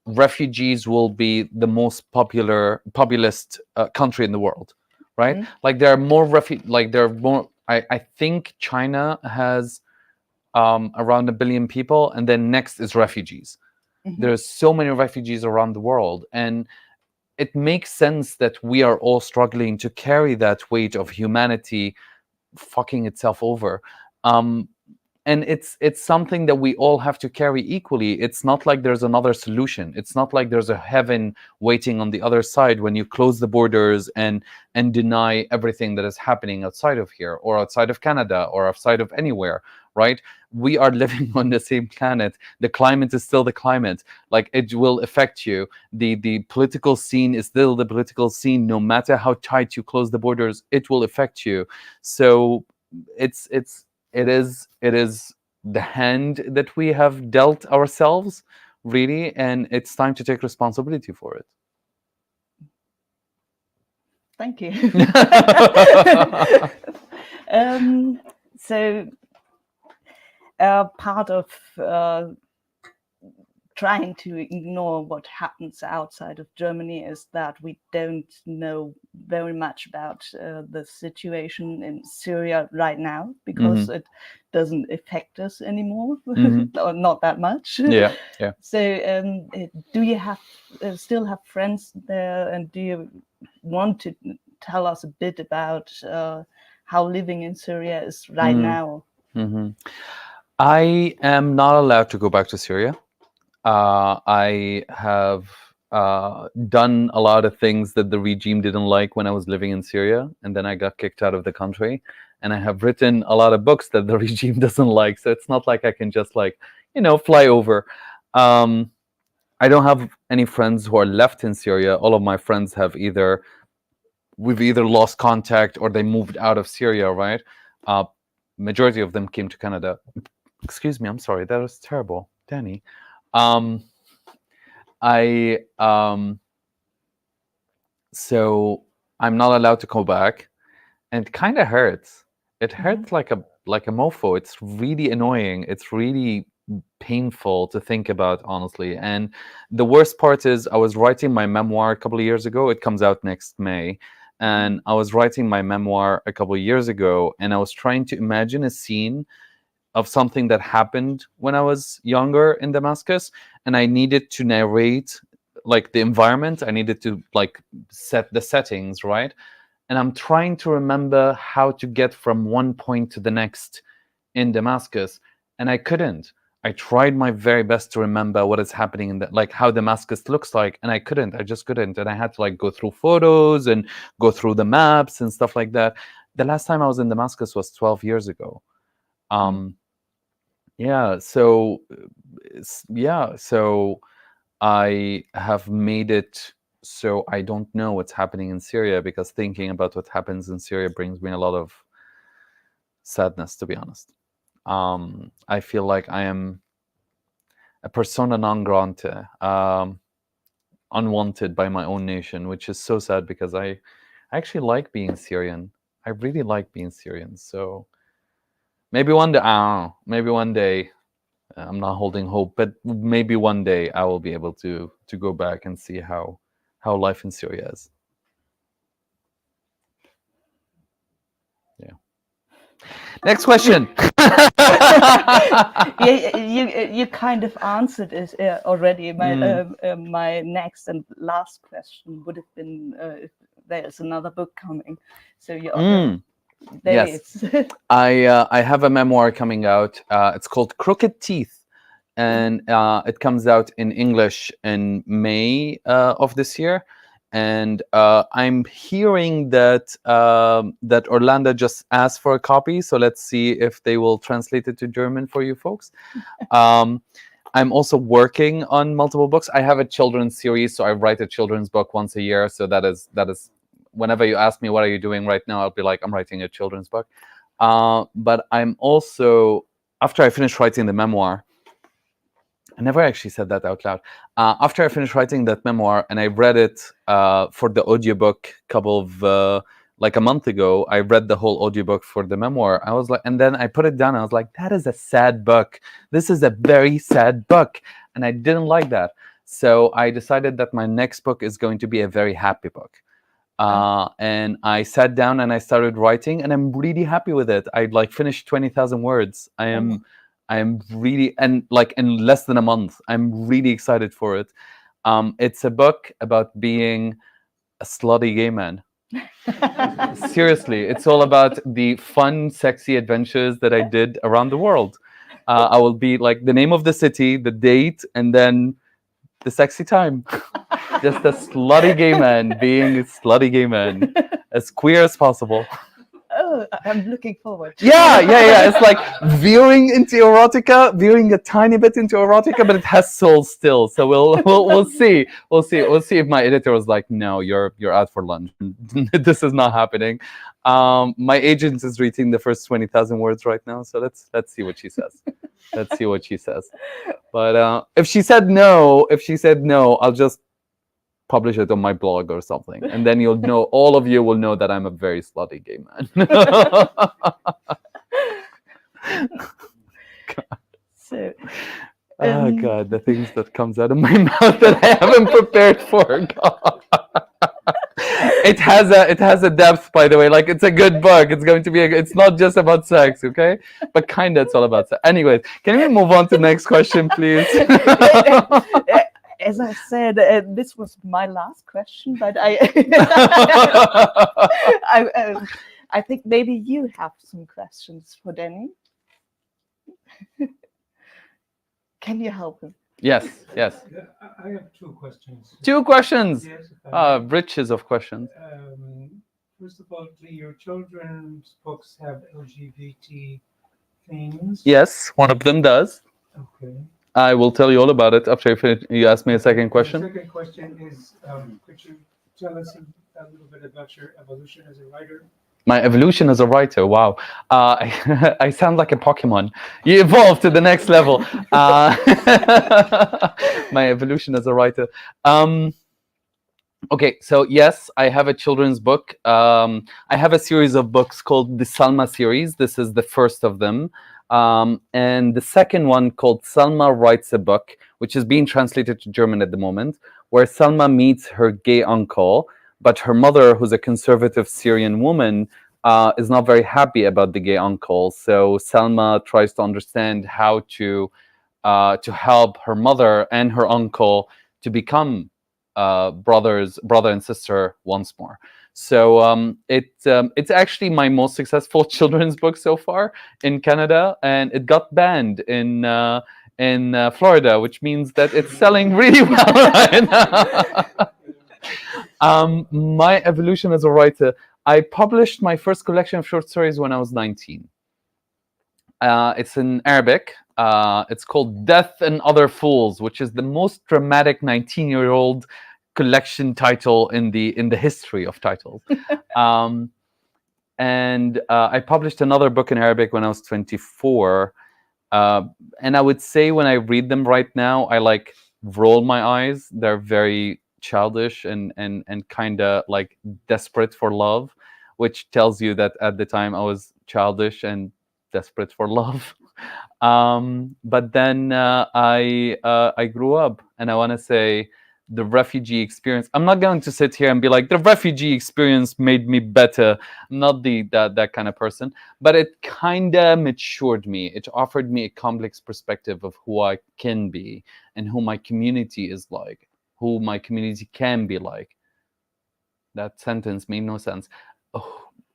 Speaker 2: refugees will be the most populist country in the world, right? Mm-hmm. Like there are more I think China has around 1 billion people, and then next is refugees. Mm-hmm. There's so many refugees around the world, and it makes sense that we are all struggling to carry that weight of humanity fucking itself over. And it's something that we all have to carry equally. It's not like there's another solution. It's not like there's a heaven waiting on the other side when you close the borders and deny everything that is happening outside of here or outside of Canada or outside of anywhere, right? We are living on the same planet. The climate is still the climate. Like, it will affect you. The political scene is still the political scene. No matter how tight you close the borders, it will affect you. So it is the hand that we have dealt ourselves, really, and it's time to take responsibility for it.
Speaker 1: Thank you. So part of trying to ignore what happens outside of Germany is that we don't know very much about the situation in Syria right now, because it doesn't affect us anymore, or not that much.
Speaker 2: Yeah.
Speaker 1: So do you have still have friends there, and do you want to tell us a bit about how living in Syria is right now?
Speaker 2: I am not allowed to go back to Syria. I have done a lot of things that the regime didn't like when I was living in Syria, and then I got kicked out of the country. And I have written a lot of books that the regime doesn't like, so it's not like I can just fly over. I don't have any friends who are left in Syria. All of my friends we've either lost contact or they moved out of Syria, right? Majority of them came to Canada. Excuse me, I'm sorry, that was terrible, Danny. So I'm not allowed to go back, and it kind of hurts. It hurts like a mofo. It's really annoying. It's really painful to think about, honestly. And the worst part is, I was writing my memoir a couple of years ago. It comes out next May. And I was writing my memoir a couple of years ago, and I was trying to imagine a scene of something that happened when I was younger in Damascus, and I needed to narrate the environment. I needed to set the settings, right? And I'm trying to remember how to get from one point to the next in Damascus, and I couldn't. I tried my very best to remember what is happening in how Damascus looks like, and I couldn't. I just couldn't. And I had to go through photos and go through the maps and stuff like that. The last time I was in Damascus was 12 years ago. So I have made it so I don't know what's happening in Syria, because thinking about what happens in Syria brings me a lot of sadness, to be honest. I feel like I am a persona non grata, unwanted by my own nation, which is so sad, because I actually like being Syrian. I really like being Syrian. So maybe one day, I'm not holding hope, but maybe one day I will be able to go back and see how life in Syria is. Yeah. Next question.
Speaker 1: You kind of answered it already. My next and last question would have been if there's another book coming. So
Speaker 2: Yes. I have a memoir coming out. It's called Crooked Teeth, and it comes out in English in May of this year. And I'm hearing that Orlando just asked for a copy, so let's see if they will translate it to German for you folks. I'm also working on multiple books. I have a children's series, so I write a children's book once a year. So that is whenever you ask me what are you doing right now, I'll be like, I'm writing a children's book. But I'm also, after I finish writing the memoir, I never actually said that out loud. After I finished writing that memoir and I read it for the audiobook a month ago, I read the whole audiobook for the memoir. I was like, and then I put it down. I was like, that is a sad book. This is a very sad book. And I didn't like that. So I decided that my next book is going to be a very happy book. And I sat down and I started writing, and I'm really happy with it. I finished 20,000 words. I am really, and in less than a month, I'm really excited for it. It's a book about being a slutty gay man. Seriously, it's all about the fun, sexy adventures that I did around the world. I will be the name of the city, the date, and then the sexy time. Just a slutty gay man being a slutty gay man, as queer as possible.
Speaker 1: Oh, I'm looking forward.
Speaker 2: Yeah. It's veering into erotica, veering a tiny bit into erotica, but it has soul still. So we'll see. We'll see if my editor was like, no, you're out for lunch. This is not happening. My agent is reading the first 20,000 words right now, so let's see what she says. Let's see what she says. But if she said no, I'll just publish it on my blog or something, and then you'll know, all of you will know that I'm a very slutty gay man.
Speaker 1: So,
Speaker 2: Oh God, the things that comes out of my mouth that I haven't prepared for. God. It has a depth, by the way. Like, it's a good book. It's going to be. It's not just about sex, okay? But kinda, it's all about sex. Anyways, can we move on to the next question, please?
Speaker 1: as I said, this was my last question, but I think maybe you have some questions for Danny. Can you help him?
Speaker 2: Yes.
Speaker 3: Yeah, I have two questions.
Speaker 2: Two questions.
Speaker 3: Yes, if I may.
Speaker 2: Riches of questions.
Speaker 3: First of all, do your children's books have LGBT themes?
Speaker 2: Yes, one of them does.
Speaker 3: Okay.
Speaker 2: I will tell you all about it after you ask me a second question.
Speaker 3: The second question is, could you tell us a little bit about your evolution as a writer?
Speaker 2: My evolution as a writer, wow. I sound like a Pokemon. You evolve to the next level. My evolution as a writer. Okay, so yes, I have a children's book. I have a series of books called the Salma series. This is the first of them. And the second one called Salma Writes a Book, which is being translated to German at the moment, where Salma meets her gay uncle, but her mother, who's a conservative Syrian woman, is not very happy about the gay uncle. So Salma tries to understand how to help her mother and her uncle to become brother and sister once more. So it's actually my most successful children's book so far in Canada, and it got banned in Florida, which means that it's selling really well right now. My evolution as a writer. I published my first collection of short stories when I was 19. It's in Arabic. It's called Death and Other Fools, which is the most dramatic 19-year-old collection title in the history of titles. And I published another book in Arabic when I was 24. And I would say when I read them right now, I like roll my eyes. They're very childish and kind of like desperate for love, which tells you that at the time I was childish and desperate for love. But then I grew up, and I want to say the refugee experience. I'm not going to sit here and be like, the refugee experience made me better. I'm not that kind of person, but it kind of matured me. It offered me a complex perspective of who I can be and who my community is like, who my community can be like. That sentence made no sense.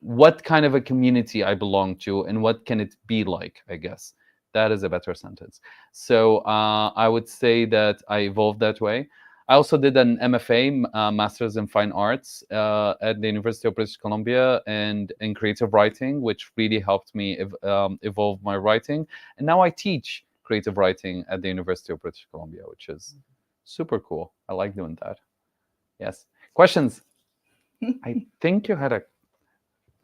Speaker 2: What kind of a community I belong to, and what can it be like, I guess. That is a better sentence. So I would say that I evolved that way. I also did an MFA, Master's in Fine Arts, at the University of British Columbia, and in creative writing, which really helped me evolve my writing. And now I teach creative writing at the University of British Columbia, which is super cool. I like doing that. Yes. Questions? I think you had a...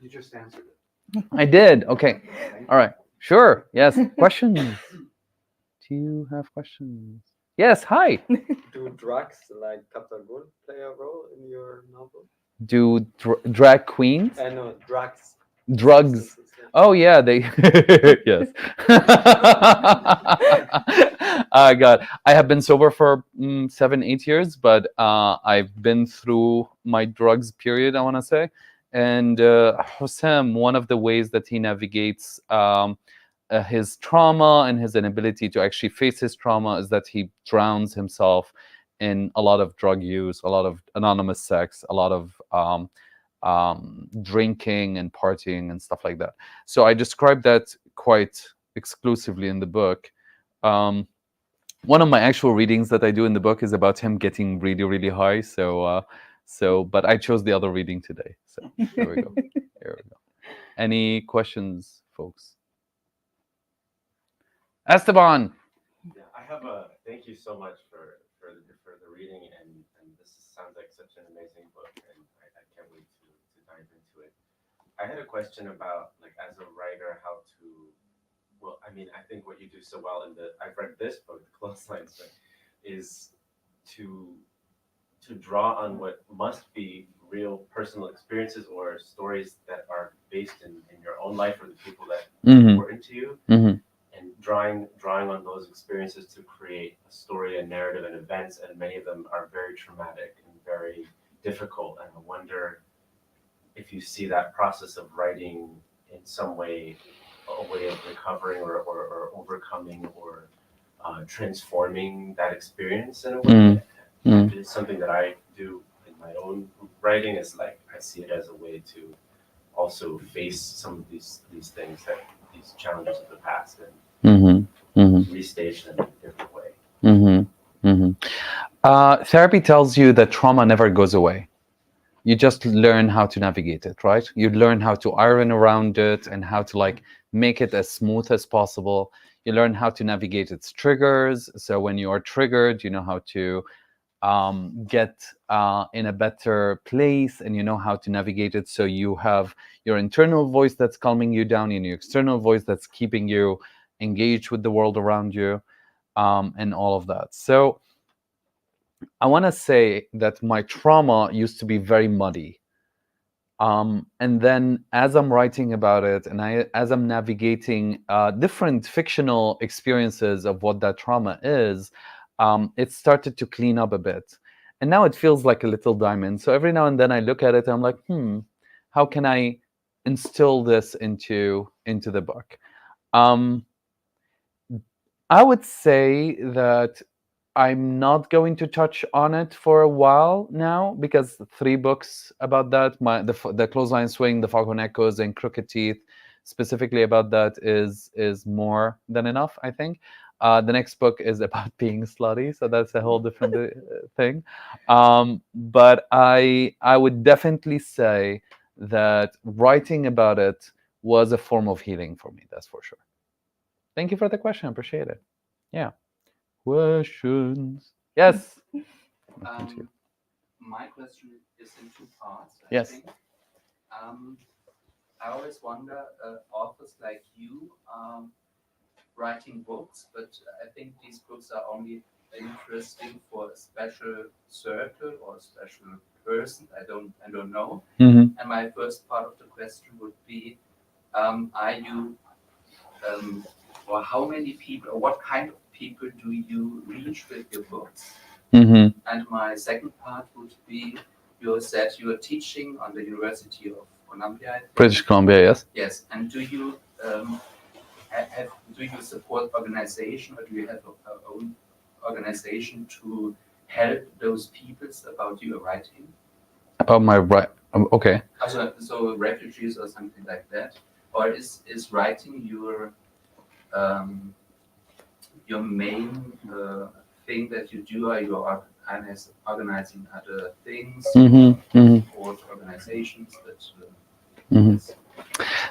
Speaker 4: You just answered it.
Speaker 2: I did. Okay. All right. Sure. Yes. Questions? Do you have questions? Yes. Hi.
Speaker 4: Do drugs like Katagul play a role in your novel?
Speaker 2: Do drag queens?
Speaker 4: No, drugs.
Speaker 2: Drugs. Oh yeah, they. Yes. God, I have been sober for 7-8 years, but I've been through my drugs period, I want to say. And Hussam, one of the ways that he navigates his trauma and his inability to actually face his trauma is that he drowns himself in a lot of drug use, a lot of anonymous sex, a lot of drinking and partying and stuff like that. So I describe that quite exclusively in the book. One of my actual readings that I do in the book is about him getting really, really high. But I chose the other reading today. So there we go. Here we go. Any questions, folks? Esteban.
Speaker 5: Yeah, I have a thank you so much for the reading, and this sounds like such an amazing book, and I can't wait to dive into it. I had a question about, like, as a writer, how to, well, I mean, I think what you do so well I've read this book, The Clotheslines, but is to to draw on what must be real personal experiences or stories that are based in your own life or the people that are important to you, and drawing on those experiences to create a story, a narrative, and events, and many of them are very traumatic and very difficult. And I wonder if you see that process of writing in some way a way of recovering or overcoming or transforming that experience in a way. It's something that I do in my own writing. Is like I see it as a way to also face some of these things, that these challenges of the past, and restage them in a different way.
Speaker 2: Therapy tells you that trauma never goes away. You just learn how to navigate it, right? You learn how to iron around it and how to like make it as smooth as possible. You learn how to navigate its triggers. So when you are triggered, you know how to get in a better place, and you know how to navigate it. So you have your internal voice that's calming you down and your external voice that's keeping you engaged with the world around you, and all of that. So I want to say that my trauma used to be very muddy. And then as I'm writing about it and as I'm navigating different fictional experiences of what that trauma is, it started to clean up a bit. And now it feels like a little diamond. So every now and then I look at it and I'm like, how can I instill this into the book? I would say that I'm not going to touch on it for a while now, because 3 books about that, the Clothesline Swing, the Wäscheleinen-Schaukel, and Crooked Teeth, specifically about that is more than enough, I think. The next book is about being slutty, so that's a whole different thing. But I would definitely say that writing about it was a form of healing for me, that's for sure. Thank you for the question, I appreciate it. Yeah. Questions? Yes.
Speaker 6: My question is in 2 parts. I
Speaker 2: Yes.
Speaker 6: think. I always wonder, authors like you writing books, but I think these books are only interesting for a special circle or a special person. I don't know. And my first part of the question would be, are you or how many people, or what kind of people do you reach with your books? And my second part would be, you said you are teaching on the University of Columbia, I think.
Speaker 2: British Columbia, yes.
Speaker 6: Yes, and do you support organization, or do you have your own organization to help those people about your writing?
Speaker 2: About my right, okay.
Speaker 6: So refugees or something like that, or is writing your main thing that you do? Are you organizing other things, or organizations that?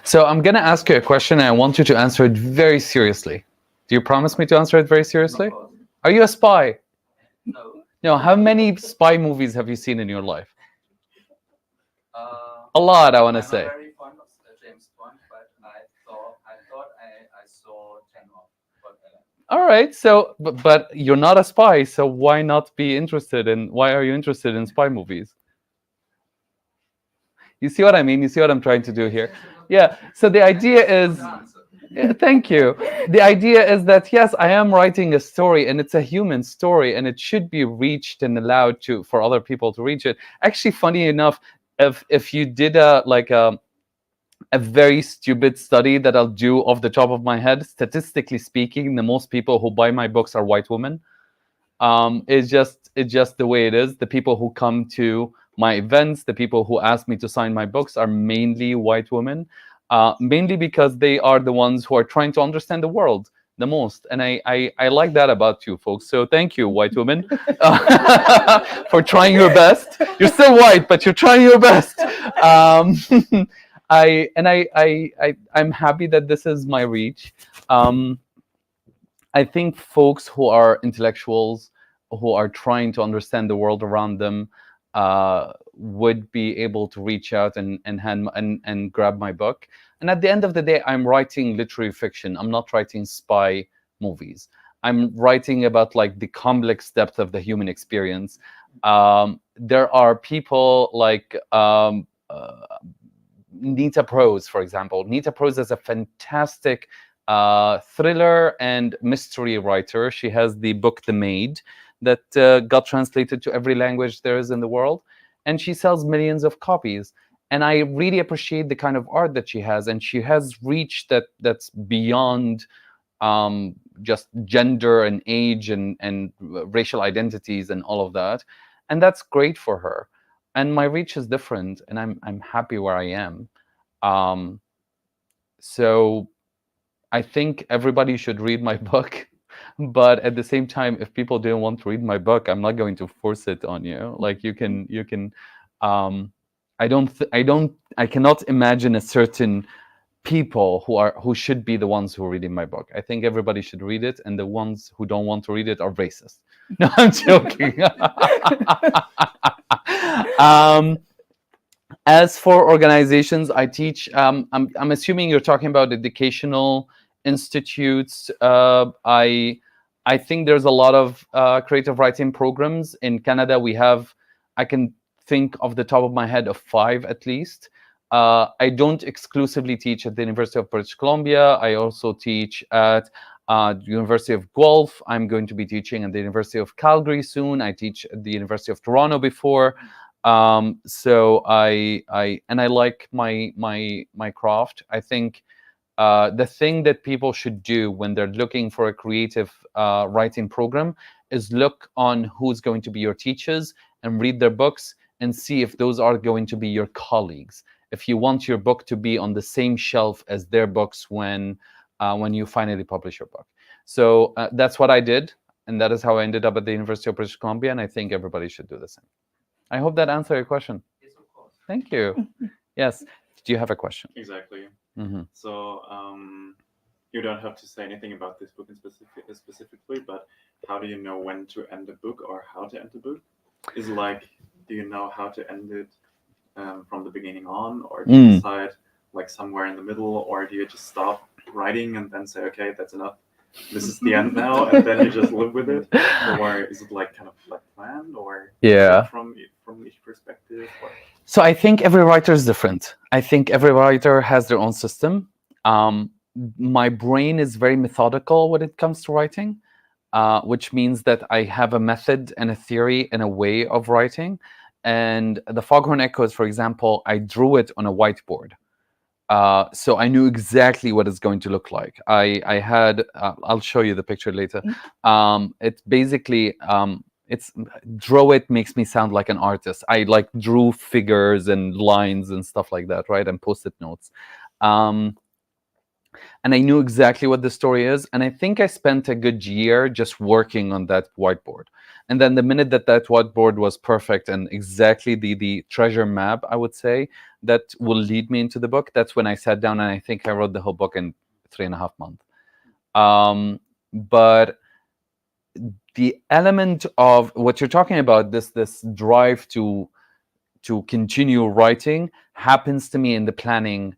Speaker 2: So I'm going to ask you a question, and I want you to answer it very seriously. Do you promise me to answer it very seriously?
Speaker 6: No.
Speaker 2: Are you a spy?
Speaker 6: No.
Speaker 2: No. How many spy movies have you seen in your life? A lot, I want to say.
Speaker 6: I'm very fond of James Bond, but I thought I saw 10 of.
Speaker 2: All right. So, but you're not a spy, so why not be interested in? Why are you interested in spy movies? You see what I mean? You see what I'm trying to do here? Yeah. So the idea is. Yeah, thank you. The idea is that, yes, I am writing a story, and it's a human story, and it should be reached and allowed for other people to reach it. Actually, funny enough, if you did a very stupid study that I'll do off the top of my head, statistically speaking, the most people who buy my books are white women. It's just the way it is. The people who come to my events, the people who ask me to sign my books are mainly white women. Mainly because they are the ones who are trying to understand the world the most. And I like that about you folks. So thank you, white women, for trying your best. You're still white, but you're trying your best. I'm happy that this is my reach. I think folks who are intellectuals, who are trying to understand the world around them, would be able to reach out and grab my book. And at the end of the day, I'm writing literary fiction. I'm not writing spy movies. I'm writing about like the complex depth of the human experience. there are people like Nita Prose, for example. Nita Prose is a fantastic thriller and mystery writer. She has the book The Maid that got translated to every language there is in the world, and she sells millions of copies. And I really appreciate the kind of art that she has, and she has reached that's beyond just gender and age and racial identities and all of that, and that's great for her. And my reach is different, and I'm happy where I am. So I think everybody should read my book, but at the same time, if people didn't want to read my book, I'm not going to force it on you. Like you can. I cannot imagine a certain people who should be the ones who are reading my book. I think everybody should read it, and the ones who don't want to read it are racist. No, I'm joking. As for organizations, I teach. I'm assuming you're talking about educational institutes. I think there's a lot of creative writing programs in Canada. We have, I can think of the top of my head of 5 at least. I don't exclusively teach at the University of British Columbia. I also teach at the University of Guelph. I'm going to be teaching at the University of Calgary soon. I teach at the University of Toronto before. So I like my craft. I think the thing that people should do when they're looking for a creative writing program is look on who's going to be your teachers and read their books and see if those are going to be your colleagues. If you want your book to be on the same shelf as their books when you finally publish your book. So that's what I did, and that is how I ended up at the University of British Columbia, and I think everybody should do the same. I hope that answered your question.
Speaker 6: Yes, of course.
Speaker 2: Thank you. Yes. Do you have a question?
Speaker 7: Exactly.
Speaker 2: Mm-hmm.
Speaker 7: So you don't have to say anything about this book in specifically, but how do you know when to end a book or how to end a book? Is it like, do you know how to end it from the beginning on, or do you decide like somewhere in the middle, or do you just stop writing and then say, okay, that's enough, this is the end now, and then you just live with it? Or is it like kind of like planned, or from each perspective? Or?
Speaker 2: So I think every writer is different. I think every writer has their own system. My brain is very methodical when it comes to writing, which means that I have a method and a theory and a way of writing. And the Foghorn-Echos, for example, I drew it on a whiteboard. So I knew exactly what it's going to look like. I had, I'll show you the picture later. It's basically, draw it makes me sound like an artist. I like drew figures and lines and stuff like that, right? And post-it notes. And I knew exactly what the story is. And I think I spent a good year just working on that whiteboard. And then the minute that whiteboard was perfect and exactly the treasure map, I would say, that will lead me into the book, that's when I sat down and I think I wrote the whole book in 3.5 months. But the element of what you're talking about, this drive to continue writing, happens to me in the planning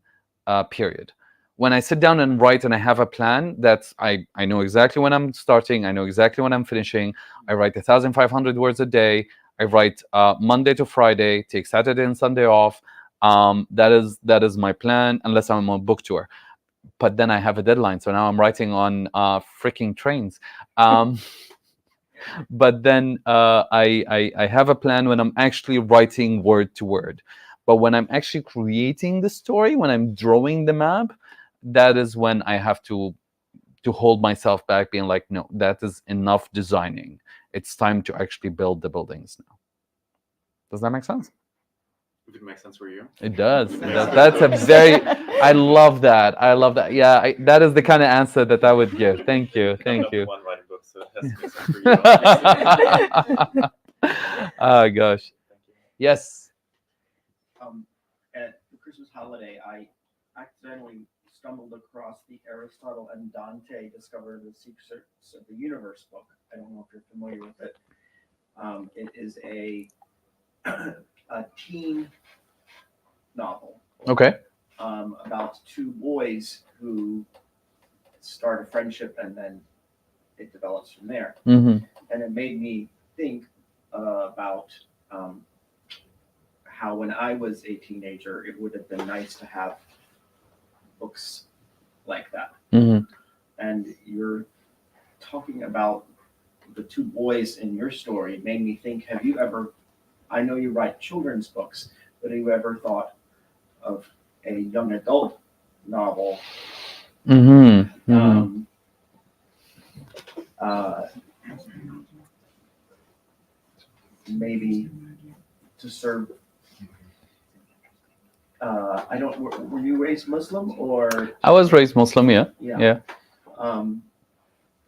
Speaker 2: period. When I sit down and write and I have a plan, that's I know exactly when I'm starting, I know exactly when I'm finishing. I write 1,500 words a day. I write Monday to Friday, take Saturday and Sunday off. That is my plan, unless I'm on book tour. But then I have a deadline, so now I'm writing on freaking trains. But then I have a plan when I'm actually writing word to word. But when I'm actually creating the story, when I'm drawing the map, that is when I have to hold myself back, being like, no, that is enough designing. It's time to actually build the buildings now. Does that make sense?
Speaker 7: If it makes sense for you.
Speaker 2: It does. That's a very, I love that. I love that. Yeah, that is the kind of answer that I would give. Thank you. Thank you.
Speaker 7: One writing book, so it has to make sense for you.
Speaker 2: Oh, gosh. Yes.
Speaker 8: At the Christmas holiday, I accidentally stumbled across the Aristotle and Dante Discover the Secrets of the Universe book. I don't know if you're familiar with it. It is a teen novel.
Speaker 2: Okay.
Speaker 8: About 2 boys who start a friendship and then it develops from there.
Speaker 2: Mm-hmm.
Speaker 8: And it made me think about how when I was a teenager, it would have been nice to have books like that.
Speaker 2: Mhm.
Speaker 8: And you're talking about the two boys in your story made me think, have you ever, I know you write children's books, but have you ever thought of a young adult novel?
Speaker 2: Mhm. Mhm.
Speaker 8: Maybe to serve, I don't, were you raised Muslim or?
Speaker 2: I was raised Muslim, yeah.
Speaker 8: Yeah.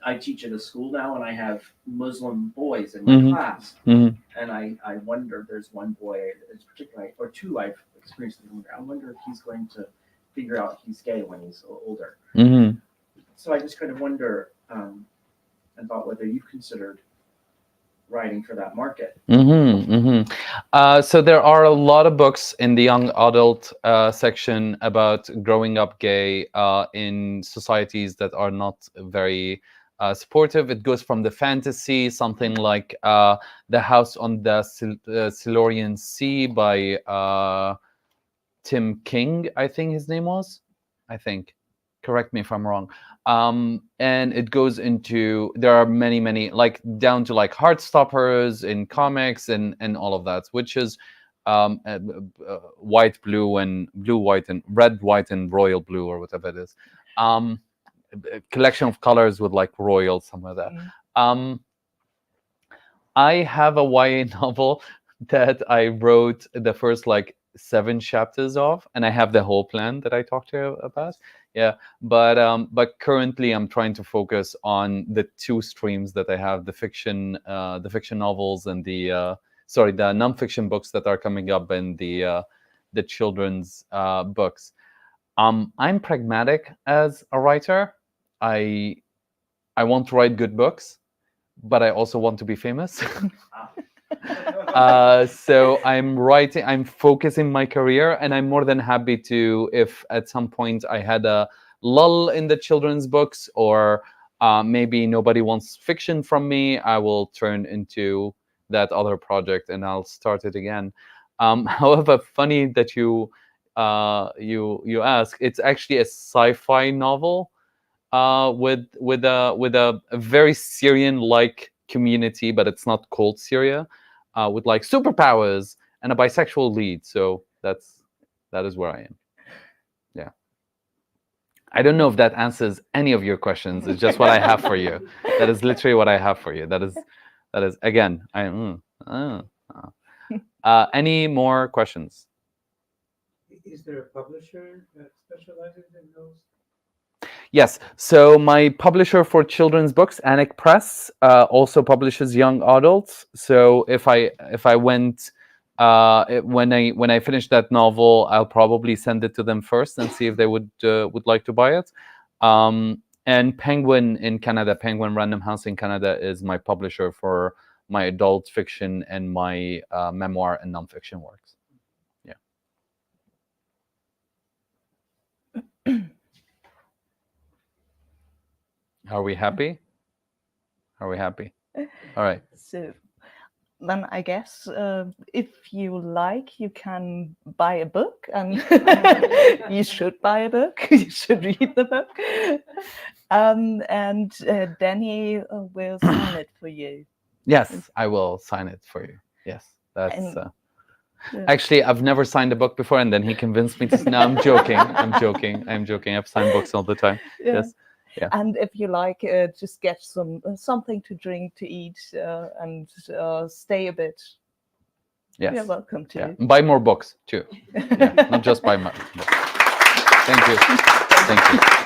Speaker 8: I teach at a school now and I have Muslim boys in my
Speaker 2: Mhm.
Speaker 8: class.
Speaker 2: Mhm.
Speaker 8: And I wonder, there's one boy, it's particularly, or two I've experienced. I wonder if he's going to figure out he's gay when he's older.
Speaker 2: Mhm.
Speaker 8: So I just kind of wonder, and thought whether you've considered writing for that market.
Speaker 2: So there are a lot of books in the young adult section about growing up gay in societies that are not very supportive. It goes from the fantasy, something like The House on the Silurian Sea by Tim King, I think his name was. I think. Correct me if I'm wrong. And it goes into, there are many, like down to like Heartstoppers in comics and all of that, which is white, blue, and blue, white, and red, white, and royal blue, or whatever it is. A collection of colors with like royal, something like that. I have a YA novel that I wrote the first like 7 chapters of, and I have the whole plan that I talked to you about. Yeah, but currently I'm trying to focus on the 2 streams that I have: the fiction novels and the nonfiction books that are coming up, and the children's books. I'm pragmatic as a writer. I want to write good books, but I also want to be famous. So I'm focusing my career, and I'm more than happy to, if at some point I had a lull in the children's books, or maybe nobody wants fiction from me, I will turn into that other project and I'll start it again. However, funny that you ask, it's actually a sci-fi novel with a very Syrian-like community, but it's not called Syria, with like superpowers and a bisexual lead. So that is where I am. Yeah. I don't know if that answers any of your questions. It's just what I have for you. That is literally what I have for you. That is again. Any more questions?
Speaker 3: Is there a publisher that specializes in those?
Speaker 2: Yes. So my publisher for children's books, Anik Press, also publishes young adults. So if I went when I finish that novel, I'll probably send it to them first and see if they would like to buy it. And Penguin in Canada, Penguin Random House in Canada, is my publisher for my adult fiction and my memoir and nonfiction works. Yeah. Are we happy? Are we happy? All right.
Speaker 1: So then I guess if you like, you can buy a book, and you should buy a book. You should read the book. And Danny will sign it for you.
Speaker 2: Yes, I will sign it for you. Yes, that's...
Speaker 1: Yeah.
Speaker 2: Actually, I've never signed a book before, and then he convinced me to... No, I'm joking. I'm joking. I've signed books all the time.
Speaker 1: Yeah.
Speaker 2: Yes. Yeah.
Speaker 1: And if you like, just get something to drink, to eat, and stay a bit.
Speaker 2: Yes.
Speaker 1: You're welcome to.
Speaker 2: Yeah. Buy more books too. Yeah. Not just buy my books. Thank you. Thank you.